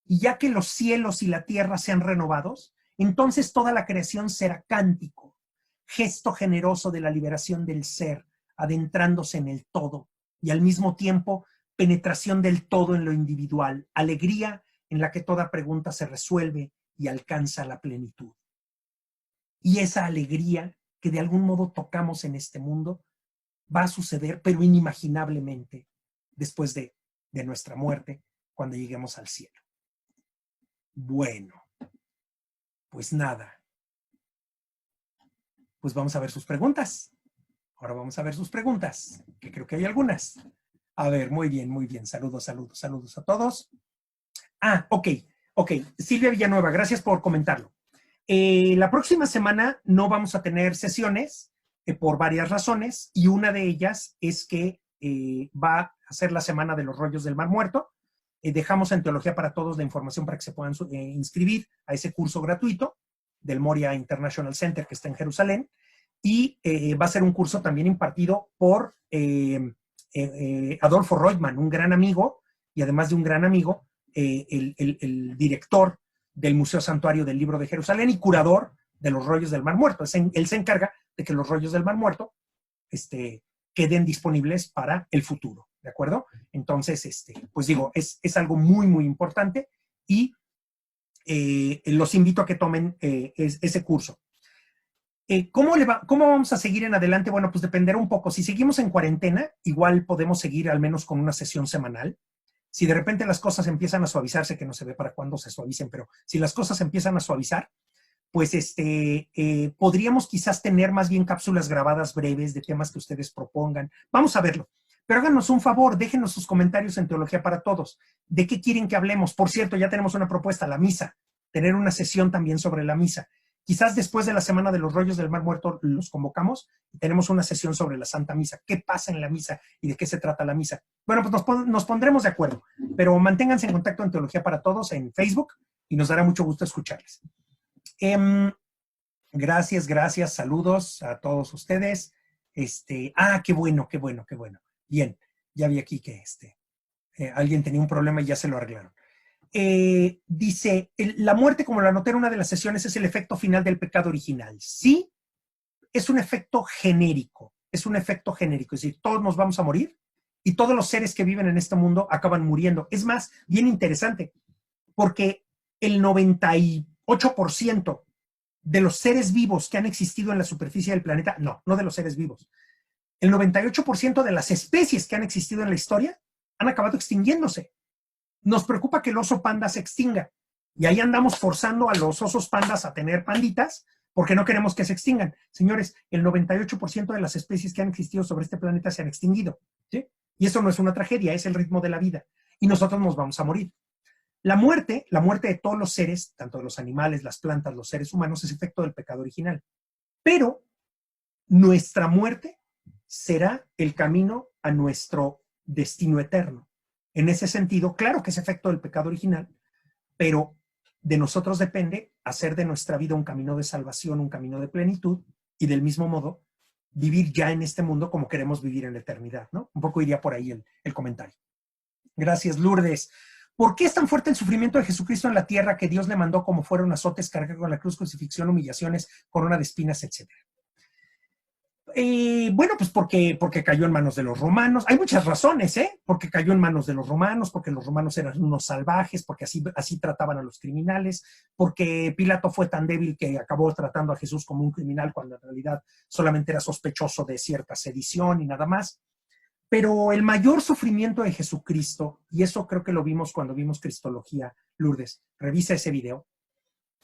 y ya que los cielos y la tierra sean renovados, entonces toda la creación será cántico, gesto generoso de la liberación del ser, adentrándose en el todo, y al mismo tiempo penetración del todo en lo individual, alegría en la que toda pregunta se resuelve y alcanza la plenitud. Y esa alegría que de algún modo tocamos en este mundo va a suceder, pero inimaginablemente, después de nuestra muerte, cuando lleguemos al cielo. Bueno, pues nada. Pues vamos a ver sus preguntas. Ahora vamos a ver sus preguntas, que creo que hay algunas. A ver, muy bien, muy bien. Saludos, saludos, saludos a todos. Ah, ok. Silvia Villanueva, gracias por comentarlo. La próxima semana no vamos a tener sesiones por varias razones, y una de ellas es que va a ser la semana de los rollos del Mar Muerto. Dejamos en Teología para Todos la información para que se puedan inscribir a ese curso gratuito del Moria International Center que está en Jerusalén, y va a ser un curso también impartido por Adolfo Reutemann, un gran amigo, y además de un gran amigo, el director del Museo Santuario del Libro de Jerusalén y curador de los rollos del Mar Muerto. Él se encarga de que los rollos del Mar Muerto queden disponibles para el futuro, ¿de acuerdo? Entonces, pues digo, es algo muy, muy importante, y los invito a que tomen ese curso. ¿Cómo vamos a seguir en adelante? Bueno, pues dependerá un poco. Si seguimos en cuarentena, igual podemos seguir al menos con una sesión semanal. Si de repente las cosas empiezan a suavizarse, que no se ve para cuándo se suavicen, pero si las cosas empiezan a suavizar, pues podríamos quizás tener más bien cápsulas grabadas breves de temas que ustedes propongan. Vamos a verlo. Pero háganos un favor, déjenos sus comentarios en Teología para Todos. ¿De qué quieren que hablemos? Por cierto, ya tenemos una propuesta, la misa. Tener una sesión también sobre la misa. Quizás después de la Semana de los Rollos del Mar Muerto los convocamos y tenemos una sesión sobre la Santa Misa. ¿Qué pasa en la misa y de qué se trata la misa? Bueno, pues nos pondremos de acuerdo, pero manténganse en contacto en Teología para Todos en Facebook y nos dará mucho gusto escucharles. Gracias, saludos a todos ustedes. Qué bueno. Bien, ya vi aquí que alguien tenía un problema y ya se lo arreglaron. Dice, la muerte, como lo anoté en una de las sesiones, es el efecto final del pecado original. Sí, es un efecto genérico, es decir, todos nos vamos a morir y todos los seres que viven en este mundo acaban muriendo. Es más, bien interesante, porque el 98% de los seres vivos que han existido en la superficie del planeta, no de los seres vivos, el 98% de las especies que han existido en la historia han acabado extinguiéndose. Nos preocupa que el oso panda se extinga, y ahí andamos forzando a los osos pandas a tener panditas porque no queremos que se extingan. Señores, el 98% de las especies que han existido sobre este planeta se han extinguido, ¿sí? Y eso no es una tragedia, es el ritmo de la vida, y nosotros nos vamos a morir. La muerte de todos los seres, tanto de los animales, las plantas, los seres humanos, es efecto del pecado original. Pero nuestra muerte será el camino a nuestro destino eterno. En ese sentido, claro que es efecto del pecado original, pero de nosotros depende hacer de nuestra vida un camino de salvación, un camino de plenitud, y del mismo modo vivir ya en este mundo como queremos vivir en la eternidad, ¿no? Un poco iría por ahí el comentario. Gracias, Lourdes. ¿Por qué es tan fuerte el sufrimiento de Jesucristo en la tierra que Dios le mandó como fueron azotes, cargar con la cruz, crucifixión, humillaciones, corona de espinas, etcétera? Bueno, pues porque cayó en manos de los romanos. Hay muchas razones, porque cayó en manos de los romanos, porque los romanos eran unos salvajes, porque así trataban a los criminales, porque Pilato fue tan débil que acabó tratando a Jesús como un criminal cuando en realidad solamente era sospechoso de cierta sedición y nada más. Pero el mayor sufrimiento de Jesucristo, y eso creo que lo vimos cuando vimos Cristología, Lourdes, revisa ese video,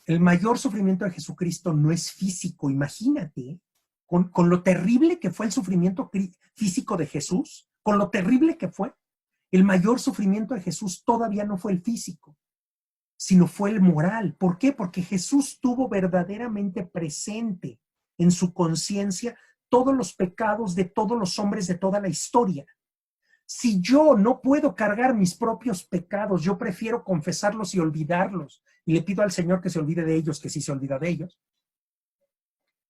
el mayor sufrimiento de Jesucristo no es físico, imagínate, con lo terrible que fue el sufrimiento físico de Jesús, con lo terrible que fue, el mayor sufrimiento de Jesús todavía no fue el físico, sino fue el moral. ¿Por qué? Porque Jesús tuvo verdaderamente presente en su conciencia todos los pecados de todos los hombres de toda la historia. Si yo no puedo cargar mis propios pecados, yo prefiero confesarlos y olvidarlos. Y le pido al Señor que se olvide de ellos, que sí se olvida de ellos.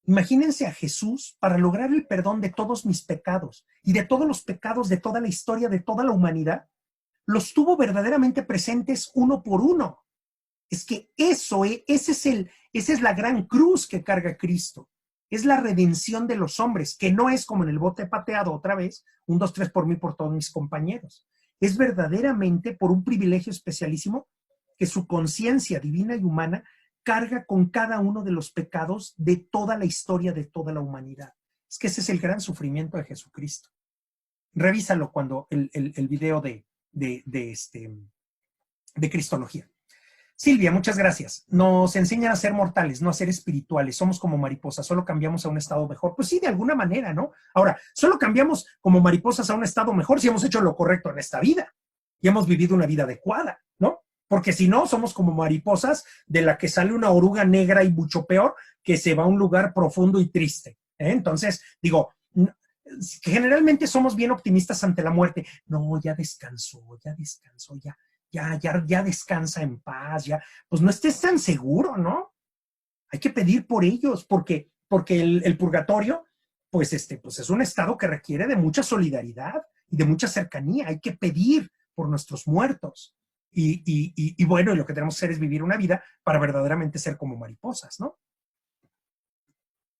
Imagínense a Jesús para lograr el perdón de todos mis pecados y de todos los pecados de toda la historia, de toda la humanidad. Los tuvo verdaderamente presentes uno por uno. Es que esa es la gran cruz que carga Cristo. Es la redención de los hombres, que no es como en el bote pateado otra vez, 1, 2, 3 por mí, por todos mis compañeros. Es verdaderamente por un privilegio especialísimo que su conciencia divina y humana carga con cada uno de los pecados de toda la historia, de toda la humanidad. Es que ese es el gran sufrimiento de Jesucristo. Revísalo cuando el video de Cristología. Silvia, muchas gracias. Nos enseñan a ser mortales, no a ser espirituales. Somos como mariposas, solo cambiamos a un estado mejor. Pues sí, de alguna manera, ¿no? Ahora, solo cambiamos como mariposas a un estado mejor si hemos hecho lo correcto en esta vida y hemos vivido una vida adecuada, ¿no? Porque si no, somos como mariposas de la que sale una oruga negra y mucho peor, que se va a un lugar profundo y triste. Entonces, digo, generalmente somos bien optimistas ante la muerte. No, ya descansó, ya descansa en paz, ya. Pues no estés tan seguro, ¿no? Hay que pedir por ellos, porque el purgatorio, pues es un estado que requiere de mucha solidaridad y de mucha cercanía. Hay que pedir por nuestros muertos. Y bueno, y lo que tenemos que hacer es vivir una vida para verdaderamente ser como mariposas, ¿no?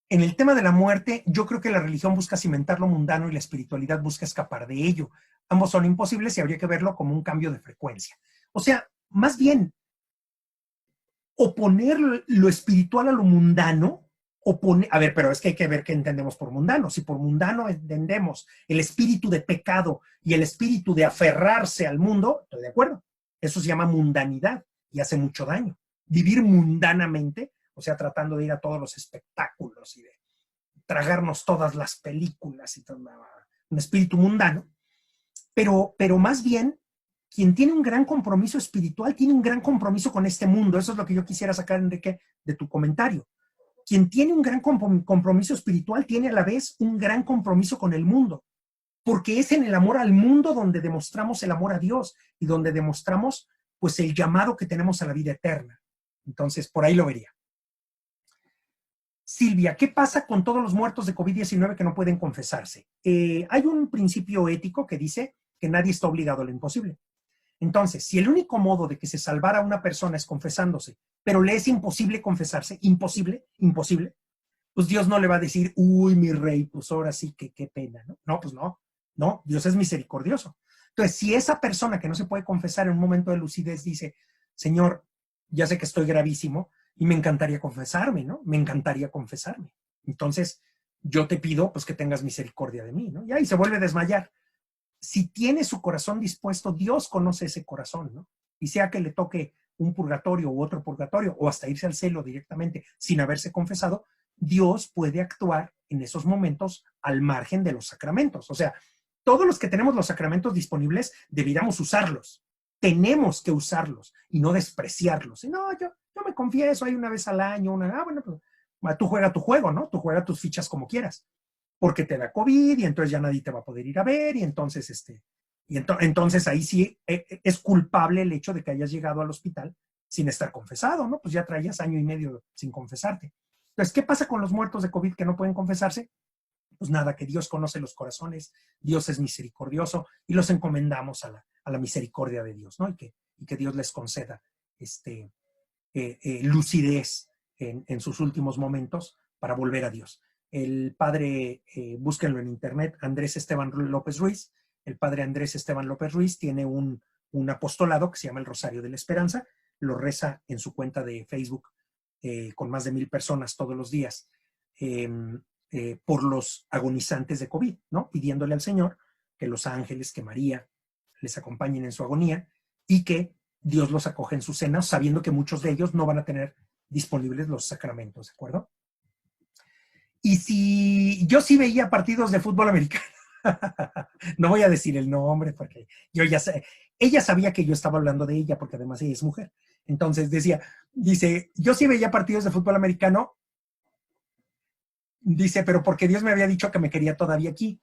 En el tema de la muerte, yo creo que la religión busca cimentar lo mundano y la espiritualidad busca escapar de ello. Ambos son imposibles y habría que verlo como un cambio de frecuencia. O sea, más bien, oponer lo espiritual a lo mundano, a ver, pero es que hay que ver qué entendemos por mundano. Si por mundano entendemos el espíritu de pecado y el espíritu de aferrarse al mundo, estoy de acuerdo. Eso se llama mundanidad y hace mucho daño. Vivir mundanamente, o sea, tratando de ir a todos los espectáculos y de tragarnos todas las películas y todo, un espíritu mundano, pero más bien, quien tiene un gran compromiso espiritual tiene un gran compromiso con este mundo. Eso es lo que yo quisiera sacar, Enrique, de tu comentario. Quien tiene un gran compromiso espiritual tiene a la vez un gran compromiso con el mundo, porque es en el amor al mundo donde demostramos el amor a Dios y donde demostramos pues el llamado que tenemos a la vida eterna. Entonces, por ahí lo vería. Silvia, ¿qué pasa con todos los muertos de COVID-19 que no pueden confesarse? Hay un principio ético que dice que nadie está obligado a lo imposible. Entonces, si el único modo de que se salvara a una persona es confesándose, pero le es imposible confesarse, imposible, pues Dios no le va a decir, uy, mi rey, pues ahora sí que qué pena, ¿no? No, pues no, Dios es misericordioso. Entonces, si esa persona que no se puede confesar en un momento de lucidez dice, Señor, ya sé que estoy gravísimo y me encantaría confesarme, ¿no? Me encantaría confesarme. Entonces, yo te pido, pues, que tengas misericordia de mí, ¿no? Y ahí se vuelve a desmayar. Si tiene su corazón dispuesto, Dios conoce ese corazón, ¿no? Y sea que le toque un purgatorio u otro purgatorio, o hasta irse al cielo directamente sin haberse confesado, Dios puede actuar en esos momentos al margen de los sacramentos. O sea, todos los que tenemos los sacramentos disponibles deberíamos usarlos. Tenemos que usarlos y no despreciarlos. Y no, yo me confieso, hay una vez al año, bueno, pues tú juega tu juego, ¿no? Tú juega tus fichas como quieras. Porque te da COVID y entonces ya nadie te va a poder ir a ver y entonces, entonces ahí sí es culpable el hecho de que hayas llegado al hospital sin estar confesado, ¿no? Pues ya traías 1 año y medio sin confesarte. Entonces, ¿qué pasa con los muertos de COVID que no pueden confesarse? Pues nada, que Dios conoce los corazones, Dios es misericordioso y los encomendamos a la misericordia de Dios, ¿no? Y que Dios les conceda lucidez en sus últimos momentos para volver a Dios. El padre, búsquenlo en internet, Andrés Esteban López Ruiz. El padre Andrés Esteban López Ruiz tiene un apostolado que se llama el Rosario de la Esperanza. Lo reza en su cuenta de Facebook con más de 1000 personas todos los días por los agonizantes de COVID, ¿no? Pidiéndole al Señor que los ángeles, que María les acompañen en su agonía y que Dios los acoge en su cena, sabiendo que muchos de ellos no van a tener disponibles los sacramentos, ¿de acuerdo? Y si yo sí veía partidos de fútbol americano, no voy a decir el nombre porque yo ya sé, ella sabía que yo estaba hablando de ella porque además ella es mujer. Entonces dice, yo sí veía partidos de fútbol americano, dice, pero porque Dios me había dicho que me quería todavía aquí.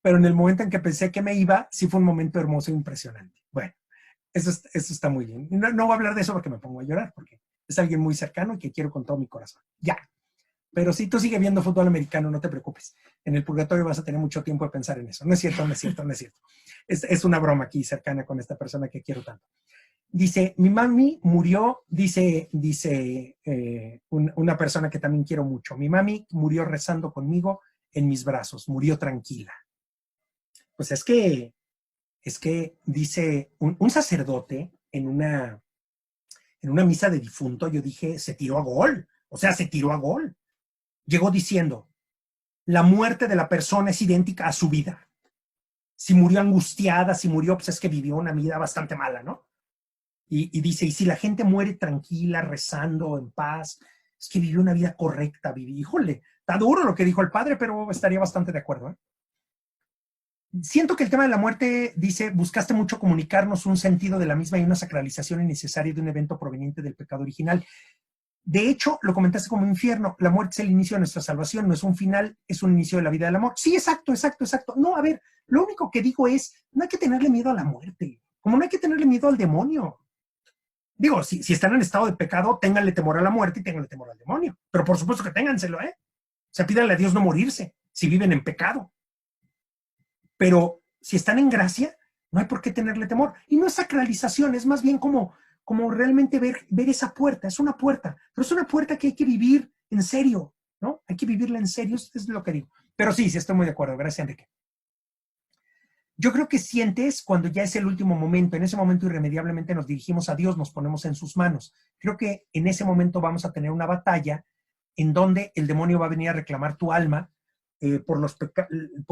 Pero en el momento en que pensé que me iba, sí fue un momento hermoso e impresionante. Bueno, eso está muy bien. No voy a hablar de eso porque me pongo a llorar, porque es alguien muy cercano y que quiero con todo mi corazón. Ya. Pero si tú sigues viendo fútbol americano, no te preocupes. En el purgatorio vas a tener mucho tiempo de pensar en eso. No es cierto, no es cierto, no es cierto. Es una broma aquí cercana con esta persona que quiero tanto. Dice, mi mami murió, dice una persona que también quiero mucho. Mi mami murió rezando conmigo en mis brazos, murió tranquila. Pues es que dice un sacerdote en una misa de difunto, yo dije, se tiró a gol. O sea, se tiró a gol. Llegó diciendo, la muerte de la persona es idéntica a su vida. Si murió angustiada, si murió, pues es que vivió una vida bastante mala, ¿no? Y dice, y si la gente muere tranquila, rezando, en paz, es que vivió una vida correcta, híjole, está duro lo que dijo el padre, pero estaría bastante de acuerdo, ¿eh? Siento que el tema de la muerte, dice, buscaste mucho comunicarnos un sentido de la misma y una sacralización innecesaria de un evento proveniente del pecado original. De hecho, lo comentaste como infierno. La muerte es el inicio de nuestra salvación, no es un final, es un inicio de la vida del amor. Sí, exacto, exacto, exacto. No, a ver, lo único que digo es, no hay que tenerle miedo a la muerte, como no hay que tenerle miedo al demonio. Digo, si están en estado de pecado, ténganle temor a la muerte y ténganle temor al demonio. Pero por supuesto que ténganselo, ¿eh? O sea, pídanle a Dios no morirse si viven en pecado. Pero si están en gracia, no hay por qué tenerle temor. Y no es sacralización, es más bien como realmente ver esa puerta. Es una puerta, pero es una puerta que hay que vivir en serio, ¿no? Hay que vivirla en serio, es lo que digo. Pero sí, estoy muy de acuerdo. Gracias, Enrique. Yo creo que sientes cuando ya es el último momento, en ese momento irremediablemente nos dirigimos a Dios, nos ponemos en sus manos. Creo que en ese momento vamos a tener una batalla en donde el demonio va a venir a reclamar tu alma por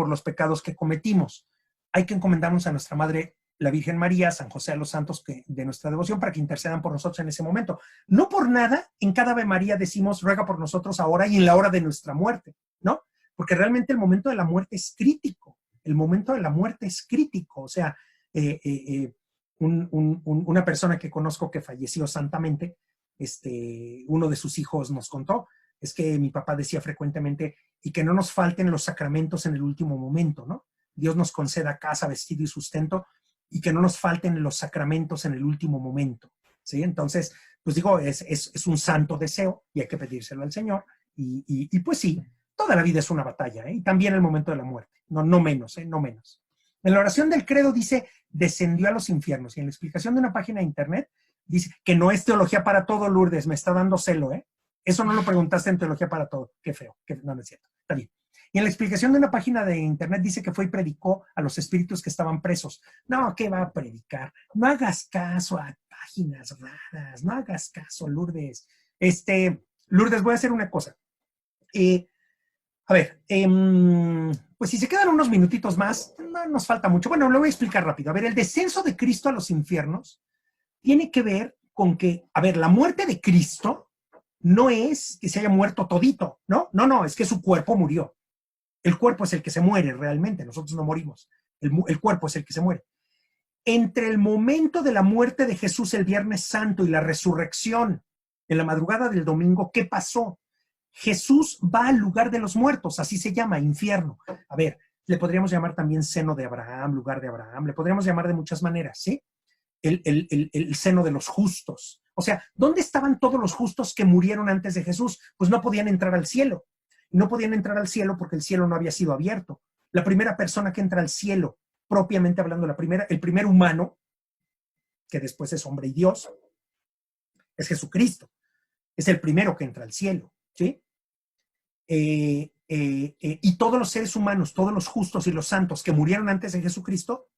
los pecados que cometimos. Hay que encomendarnos a nuestra Madre, la Virgen María, San José, a los santos de nuestra devoción para que intercedan por nosotros en ese momento. No por nada, en cada Ave María decimos, ruega por nosotros ahora y en la hora de nuestra muerte, ¿no? Porque realmente el momento de la muerte es crítico. El momento de la muerte es crítico. O sea, una persona que conozco que falleció santamente, uno de sus hijos nos contó, es que mi papá decía frecuentemente, y que no nos falten los sacramentos en el último momento, ¿no? Dios nos conceda casa, vestido y sustento, y que no nos falten los sacramentos en el último momento, ¿sí? Entonces, pues digo, es un santo deseo y hay que pedírselo al Señor, y pues sí, toda la vida es una batalla, ¿eh? Y también el momento de la muerte, no menos, ¿eh? No menos. En la oración del credo dice, descendió a los infiernos, y en la explicación de una página de internet dice que no es teología para todo, Lourdes, me está dando celo, ¿eh? Eso no lo preguntaste en Teología para Todo. Qué feo. No es cierto. Está bien. Y en la explicación de una página de internet dice que fue y predicó a los espíritus que estaban presos. No, ¿qué va a predicar? No hagas caso a páginas raras. No hagas caso, Lourdes. Lourdes, voy a hacer una cosa. A ver, pues si se quedan unos minutitos más, no nos falta mucho. Bueno, lo voy a explicar rápido. A ver, el descenso de Cristo a los infiernos tiene que ver con que, a ver, la muerte de Cristo no es que se haya muerto todito, ¿no? No, es que su cuerpo murió. El cuerpo es el que se muere realmente, nosotros no morimos. El cuerpo es el que se muere. Entre el momento de la muerte de Jesús el Viernes Santo y la resurrección en la madrugada del domingo, ¿qué pasó? Jesús va al lugar de los muertos, así se llama, infierno. A ver, le podríamos llamar también seno de Abraham, lugar de Abraham, le podríamos llamar de muchas maneras, ¿sí? El seno de los justos. O sea, ¿dónde estaban todos los justos que murieron antes de Jesús? Pues no podían entrar al cielo. Y no podían entrar al cielo porque el cielo no había sido abierto. La primera persona que entra al cielo, propiamente hablando, el primer humano, que después es hombre y Dios, es Jesucristo. Es el primero que entra al cielo, ¿sí? Y todos los seres humanos, todos los justos y los santos que murieron antes de Jesucristo,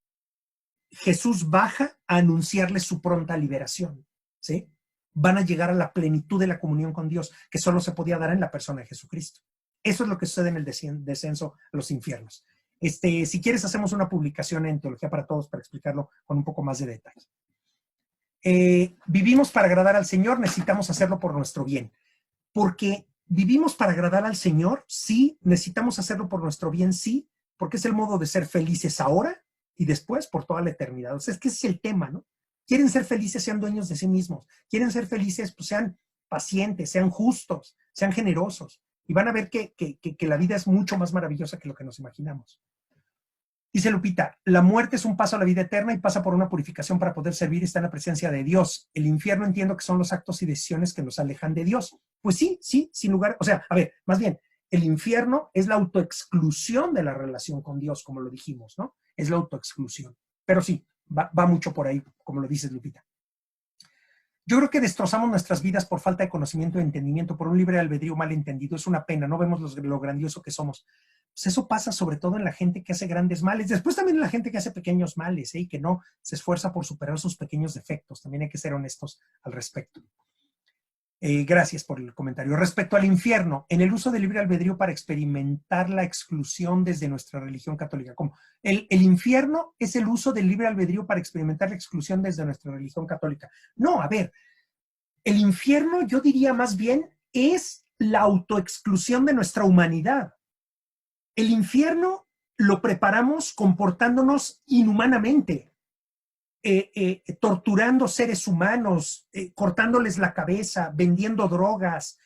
Jesús baja a anunciarles su pronta liberación, ¿sí? Van a llegar a la plenitud de la comunión con Dios, que solo se podía dar en la persona de Jesucristo. Eso es lo que sucede en el descenso a los infiernos. Si quieres, hacemos una publicación en Teología para Todos para explicarlo con un poco más de detalle. Vivimos para agradar al Señor, necesitamos hacerlo por nuestro bien, porque ¿Vivimos para agradar al Señor? Sí. ¿Necesitamos hacerlo por nuestro bien? Sí. Porque es el modo de ser felices ahora y después por toda la eternidad. O sea, es que ese es el tema, ¿no? Quieren ser felices, sean dueños de sí mismos. Quieren ser felices, pues sean pacientes, sean justos, sean generosos. Y van a ver que la vida es mucho más maravillosa que lo que nos imaginamos. Dice Lupita, la muerte es un paso a la vida eterna y pasa por una purificación para poder servir y estar en la presencia de Dios. El infierno entiendo que son los actos y decisiones que nos alejan de Dios. Pues sí, sí, sin lugar, o sea, a ver, más bien, el infierno es la autoexclusión de la relación con Dios, como lo dijimos, ¿no? Es la autoexclusión. Pero sí, va mucho por ahí, como lo dices, Lupita. Yo creo que destrozamos nuestras vidas por falta de conocimiento y entendimiento, por un libre albedrío mal entendido. Es una pena, no vemos lo grandioso que somos. Pues eso pasa sobre todo en la gente que hace grandes males, después también en la gente que hace pequeños males, y que no se esfuerza por superar sus pequeños defectos. También hay que ser honestos al respecto. Gracias por el comentario. Respecto al infierno, en el uso del libre albedrío para experimentar la exclusión desde nuestra religión católica. ¿Cómo? El infierno es el uso del libre albedrío para experimentar la exclusión desde nuestra religión católica. No, a ver, el infierno yo diría más bien es la autoexclusión de nuestra humanidad. El infierno lo preparamos comportándonos inhumanamente. Torturando seres humanos, cortándoles la cabeza, vendiendo drogas,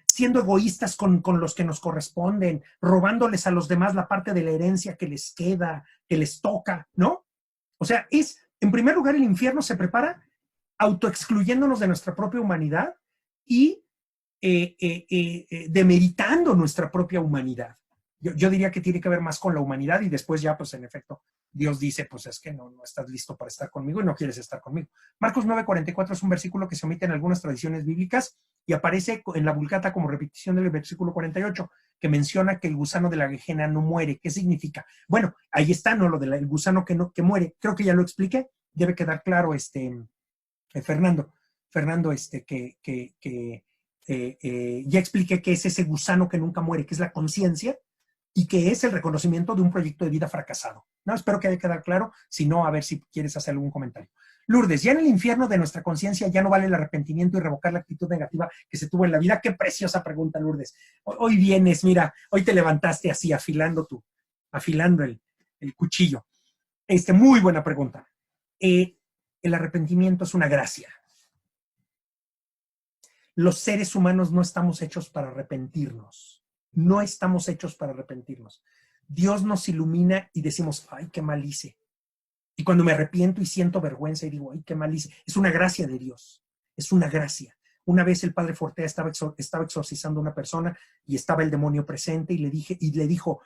siendo egoístas con los que nos corresponden, robándoles a los demás la parte de la herencia que les queda, que les toca, ¿no? O sea, en primer lugar, el infierno se prepara autoexcluyéndonos de nuestra propia humanidad y demeritando nuestra propia humanidad. Yo diría que tiene que ver más con la humanidad y después ya, pues en efecto, Dios dice, pues es que no estás listo para estar conmigo y no quieres estar conmigo. Marcos 9:44 es un versículo que se omite en algunas tradiciones bíblicas y aparece en la Vulgata como repetición del versículo 48, que menciona que el gusano de la Gehenna no muere. ¿Qué significa? Bueno, ahí está, ¿no? Lo del gusano que muere. Creo que ya lo expliqué. Debe quedar claro, Fernando, ya expliqué que es ese gusano que nunca muere, que es la conciencia, y que es el reconocimiento de un proyecto de vida fracasado. No, espero que haya quedado claro. Si no, a ver si quieres hacer algún comentario. Lourdes, ya en el infierno de nuestra conciencia ya no vale el arrepentimiento y revocar la actitud negativa que se tuvo en la vida. Qué preciosa pregunta, Lourdes. Hoy vienes, mira, hoy te levantaste así, afilando el cuchillo. Muy buena pregunta. El arrepentimiento es una gracia. Los seres humanos no estamos hechos para arrepentirnos. No estamos hechos para arrepentirnos. Dios nos ilumina y decimos, ay, qué mal hice. Y cuando me arrepiento y siento vergüenza y digo, ay, qué mal hice, es una gracia de Dios. Es una gracia. Una vez el padre Fortea estaba exorcizando a una persona y estaba el demonio presente y le dijo,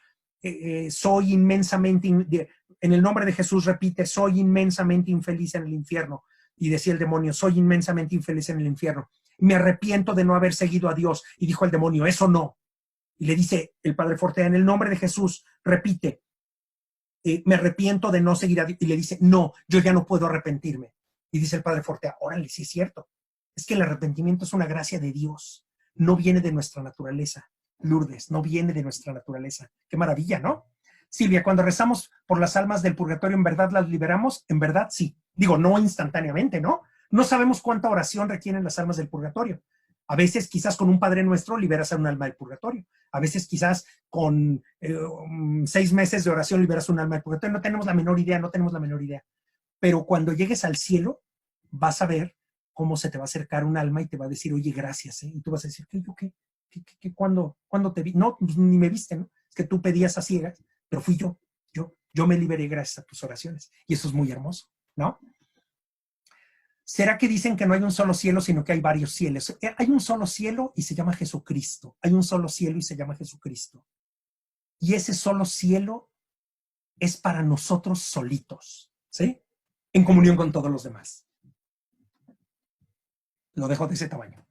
soy inmensamente, en el nombre de Jesús repite, soy inmensamente infeliz en el infierno. Y decía el demonio, soy inmensamente infeliz en el infierno. Me arrepiento de no haber seguido a Dios. Y dijo el demonio, eso no. Y le dice el padre Fortea, en el nombre de Jesús, repite, me arrepiento de no seguir a Dios. Y le dice, no, yo ya no puedo arrepentirme. Y dice el padre Fortea, órale, sí es cierto. Es que el arrepentimiento es una gracia de Dios. No viene de nuestra naturaleza. Lourdes, no viene de nuestra naturaleza. Qué maravilla, ¿no? Silvia, cuando rezamos por las almas del purgatorio, ¿en verdad las liberamos? En verdad, sí. Digo, no instantáneamente, ¿no? No sabemos cuánta oración requieren las almas del purgatorio. A veces quizás con un Padre Nuestro liberas a un alma del purgatorio. A veces quizás con 6 meses de oración liberas un alma del purgatorio. No tenemos la menor idea. Pero cuando llegues al cielo, vas a ver cómo se te va a acercar un alma y te va a decir, oye, gracias, ¿eh? Y tú vas a decir, ¿qué? ¿Cuándo te vi? No, pues ni me viste, ¿no? Es que tú pedías a ciegas, pero fui yo. Yo me liberé gracias a tus oraciones. Y eso es muy hermoso, ¿no? ¿Será que dicen que no hay un solo cielo, sino que hay varios cielos? Hay un solo cielo y se llama Jesucristo. Hay un solo cielo y se llama Jesucristo. Y ese solo cielo es para nosotros solitos, ¿sí? En comunión con todos los demás. Lo dejo de ese tamaño.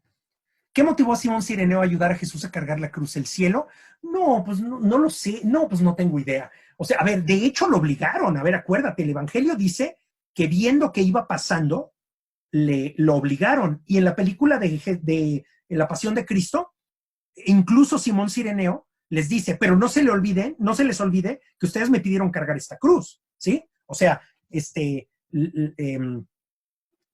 ¿Qué motivó a Simón Cireneo a ayudar a Jesús a cargar la cruz? ¿El cielo? No, pues no lo sé. No, pues no tengo idea. O sea, a ver, de hecho lo obligaron. A ver, acuérdate, el Evangelio dice que viendo que iba pasando, lo obligaron. Y en la película de La Pasión de Cristo, incluso Simón Cireneo les dice, pero no se les olvide que ustedes me pidieron cargar esta cruz, ¿sí? O sea,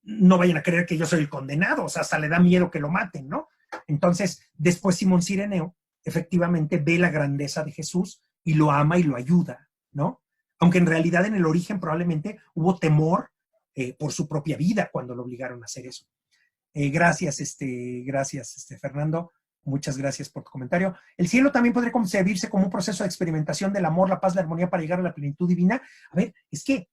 no vayan a creer que yo soy el condenado, o sea, hasta le da miedo que lo maten, ¿no? Entonces, después Simón Cireneo efectivamente ve la grandeza de Jesús y lo ama y lo ayuda, ¿no? Aunque en realidad en el origen probablemente hubo temor por su propia vida cuando lo obligaron a hacer eso. Gracias, Fernando. Muchas gracias por tu comentario. El cielo también podría concebirse como un proceso de experimentación del amor, la paz, la armonía para llegar a la plenitud divina. A ver, es que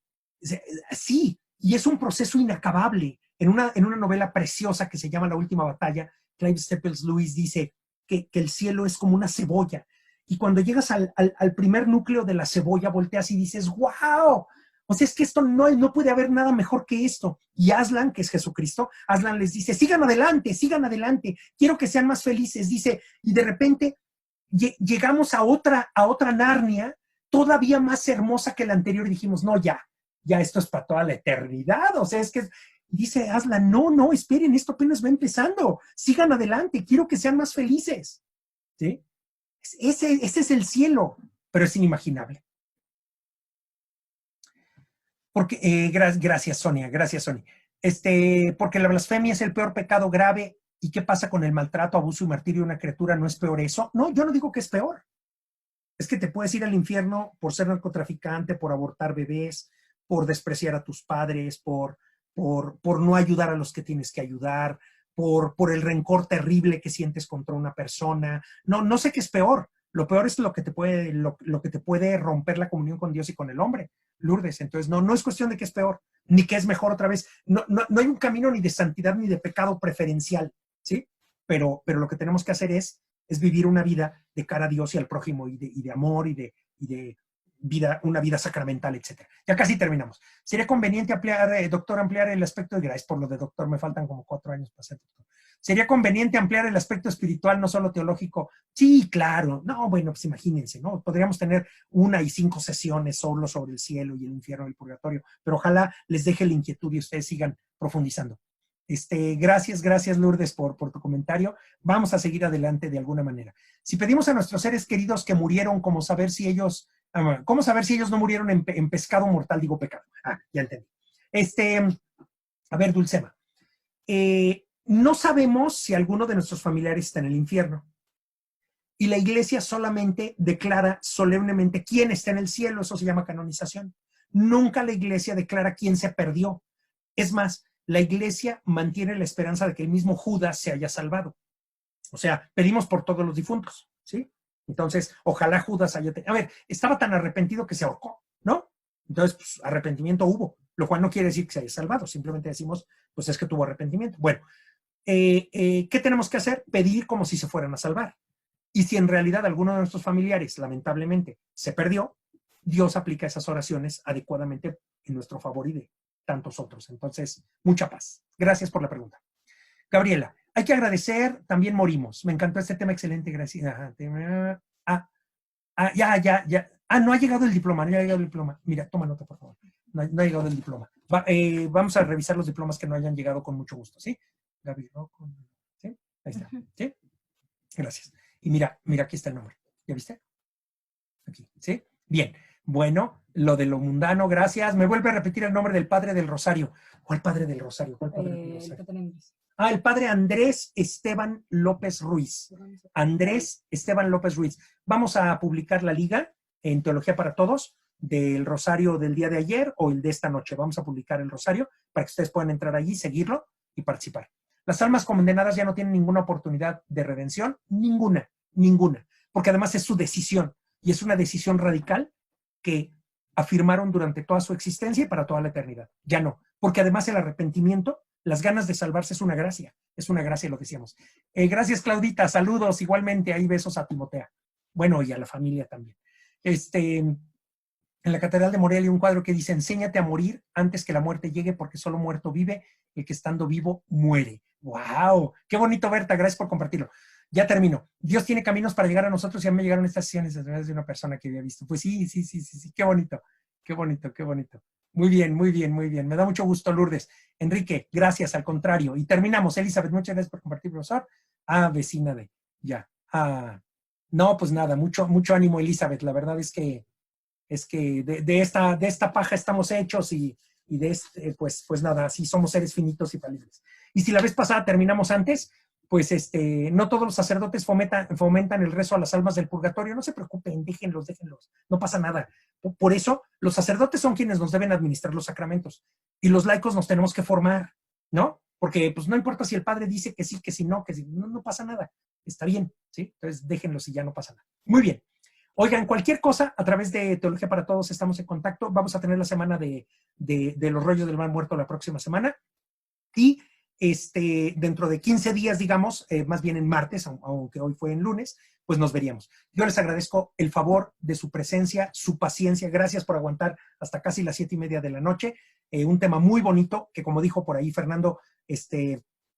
sí, y es un proceso inacabable. En una novela preciosa que se llama La Última Batalla, Clive Staples Lewis dice que el cielo es como una cebolla. Y cuando llegas al primer núcleo de la cebolla, volteas y dices, ¡wow! O sea, es que esto no puede haber nada mejor que esto. Y Aslan, que es Jesucristo, Aslan les dice, sigan adelante, quiero que sean más felices. Dice, y de repente llegamos a otra Narnia, todavía más hermosa que la anterior, y dijimos, no, ya esto es para toda la eternidad. O sea, es que dice Aslan, no, esperen, esto apenas va empezando, sigan adelante, quiero que sean más felices. ¿Sí? Ese es el cielo, pero es inimaginable. Porque, gracias, Sonia. Porque la blasfemia es el peor pecado grave. ¿Y qué pasa con el maltrato, abuso y martirio de una criatura? ¿No es peor eso? No, yo no digo que es peor. Es que te puedes ir al infierno por ser narcotraficante, por abortar bebés, por despreciar a tus padres, por no ayudar a los que tienes que ayudar, por el rencor terrible que sientes contra una persona. No sé qué es peor. Lo peor es lo que te puede romper la comunión con Dios y con el hombre, Lourdes. Entonces, no es cuestión de qué es peor, ni qué es mejor otra vez. No hay un camino ni de santidad ni de pecado preferencial, ¿sí? Pero lo que tenemos que hacer es vivir una vida de cara a Dios y al prójimo y de amor y de vida, una vida sacramental, etc. Ya casi terminamos. ¿Sería conveniente doctor, ampliar el aspecto de gracias por lo de doctor? Me faltan como 4 años para ser doctor. ¿Sería conveniente ampliar el aspecto espiritual, no solo teológico? Sí, claro. No, bueno, pues imagínense, ¿no? Podríamos tener 1 y 5 sesiones solo sobre el cielo y el infierno y el purgatorio, pero ojalá les deje la inquietud y ustedes sigan profundizando. Gracias Lourdes por tu comentario. Vamos a seguir adelante de alguna manera. Si pedimos a nuestros seres queridos que murieron, ¿cómo saber si ellos no murieron en pescado mortal? Digo pecado. Ya entendí. A ver, Dulcema. No sabemos si alguno de nuestros familiares está en el infierno. Y la iglesia solamente declara solemnemente quién está en el cielo. Eso se llama canonización. Nunca la iglesia declara quién se perdió. Es más, la iglesia mantiene la esperanza de que el mismo Judas se haya salvado. O sea, pedimos por todos los difuntos, ¿sí? Entonces, ojalá Judas haya... A ver, estaba tan arrepentido que se ahorcó, ¿no? Entonces, pues, arrepentimiento hubo, lo cual no quiere decir que se haya salvado, simplemente decimos, pues es que tuvo arrepentimiento. Bueno, ¿qué tenemos que hacer? Pedir como si se fueran a salvar. Y si en realidad alguno de nuestros familiares, lamentablemente, se perdió, Dios aplica esas oraciones adecuadamente en nuestro favor y de tantos otros. Entonces, mucha paz. Gracias por la pregunta. Gabriela, hay que agradecer, también morimos. Me encantó este tema, excelente, gracias. Ya. No ha llegado el diploma, no ha llegado el diploma. Mira, toma nota, por favor. No ha llegado el diploma. Vamos a revisar los diplomas que no hayan llegado con mucho gusto, ¿sí? Gabriela, ¿sí? Ahí está, ¿sí? Gracias. Y mira, aquí está el nombre. ¿Ya viste? Aquí, ¿sí? Bien. Bueno, lo de lo mundano, gracias. Me vuelve a repetir el nombre del padre del Rosario. ¿Cuál padre del Rosario? ¿Cuál padre del Rosario? El padre Andrés Esteban López Ruiz. Andrés Esteban López Ruiz. Vamos a publicar la liga en Teología para Todos del Rosario del día de ayer o el de esta noche. Vamos a publicar el Rosario para que ustedes puedan entrar allí, seguirlo y participar. Las almas condenadas ya no tienen ninguna oportunidad de redención, ninguna, porque además es su decisión y es una decisión radical que afirmaron durante toda su existencia y para toda la eternidad. Ya no, porque además el arrepentimiento, las ganas de salvarse es una gracia, lo decíamos. Gracias, Claudita, saludos, igualmente, ahí besos a Timotea. Bueno, y a la familia también. En la Catedral de Morelia hay un cuadro que dice: enséñate a morir antes que la muerte llegue, porque solo muerto vive, el que estando vivo muere. ¡Wow! ¡Qué bonito, Berta! Gracias por compartirlo. Ya termino. Dios tiene caminos para llegar a nosotros y a mí me llegaron estas sesiones a través de una persona que había visto. Pues sí. Qué bonito. Muy bien. Me da mucho gusto, Lourdes. Enrique, gracias, al contrario. Y terminamos. Elizabeth, muchas gracias por compartir, profesor. Vecina de... Ya. No, pues nada, mucho ánimo, Elizabeth. La verdad es que de esta paja estamos hechos y de pues nada, así somos seres finitos y falibles. Y si la vez pasada terminamos antes, pues no todos los sacerdotes fomentan el rezo a las almas del purgatorio. No se preocupen, déjenlos, no pasa nada. Por eso, los sacerdotes son quienes nos deben administrar los sacramentos y los laicos nos tenemos que formar, ¿no? Porque pues no importa si el padre dice que sí, que si no, no pasa nada. Está bien, ¿sí? Entonces déjenlos y ya no pasa nada. Muy bien. Oigan, cualquier cosa, a través de Teología para Todos estamos en contacto. Vamos a tener la semana de los rollos del mal muerto la próxima semana. Y dentro de 15 días, digamos, más bien en martes, aunque hoy fue en lunes, pues nos veríamos. Yo les agradezco el favor de su presencia, su paciencia. Gracias por aguantar hasta casi las 7:30 de la noche. Un tema muy bonito que, como dijo por ahí Fernando,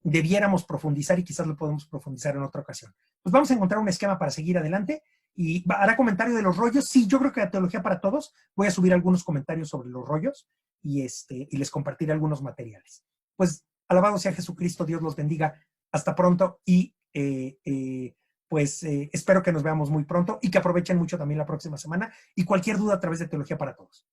debiéramos profundizar y quizás lo podemos profundizar en otra ocasión. Pues vamos a encontrar un esquema para seguir adelante. Y hará comentario de los rollos. Sí, yo creo que la Teología para Todos voy a subir algunos comentarios sobre los rollos y les compartiré algunos materiales. Pues alabado sea Jesucristo, Dios los bendiga. Hasta pronto y espero que nos veamos muy pronto y que aprovechen mucho también la próxima semana y cualquier duda a través de Teología para Todos.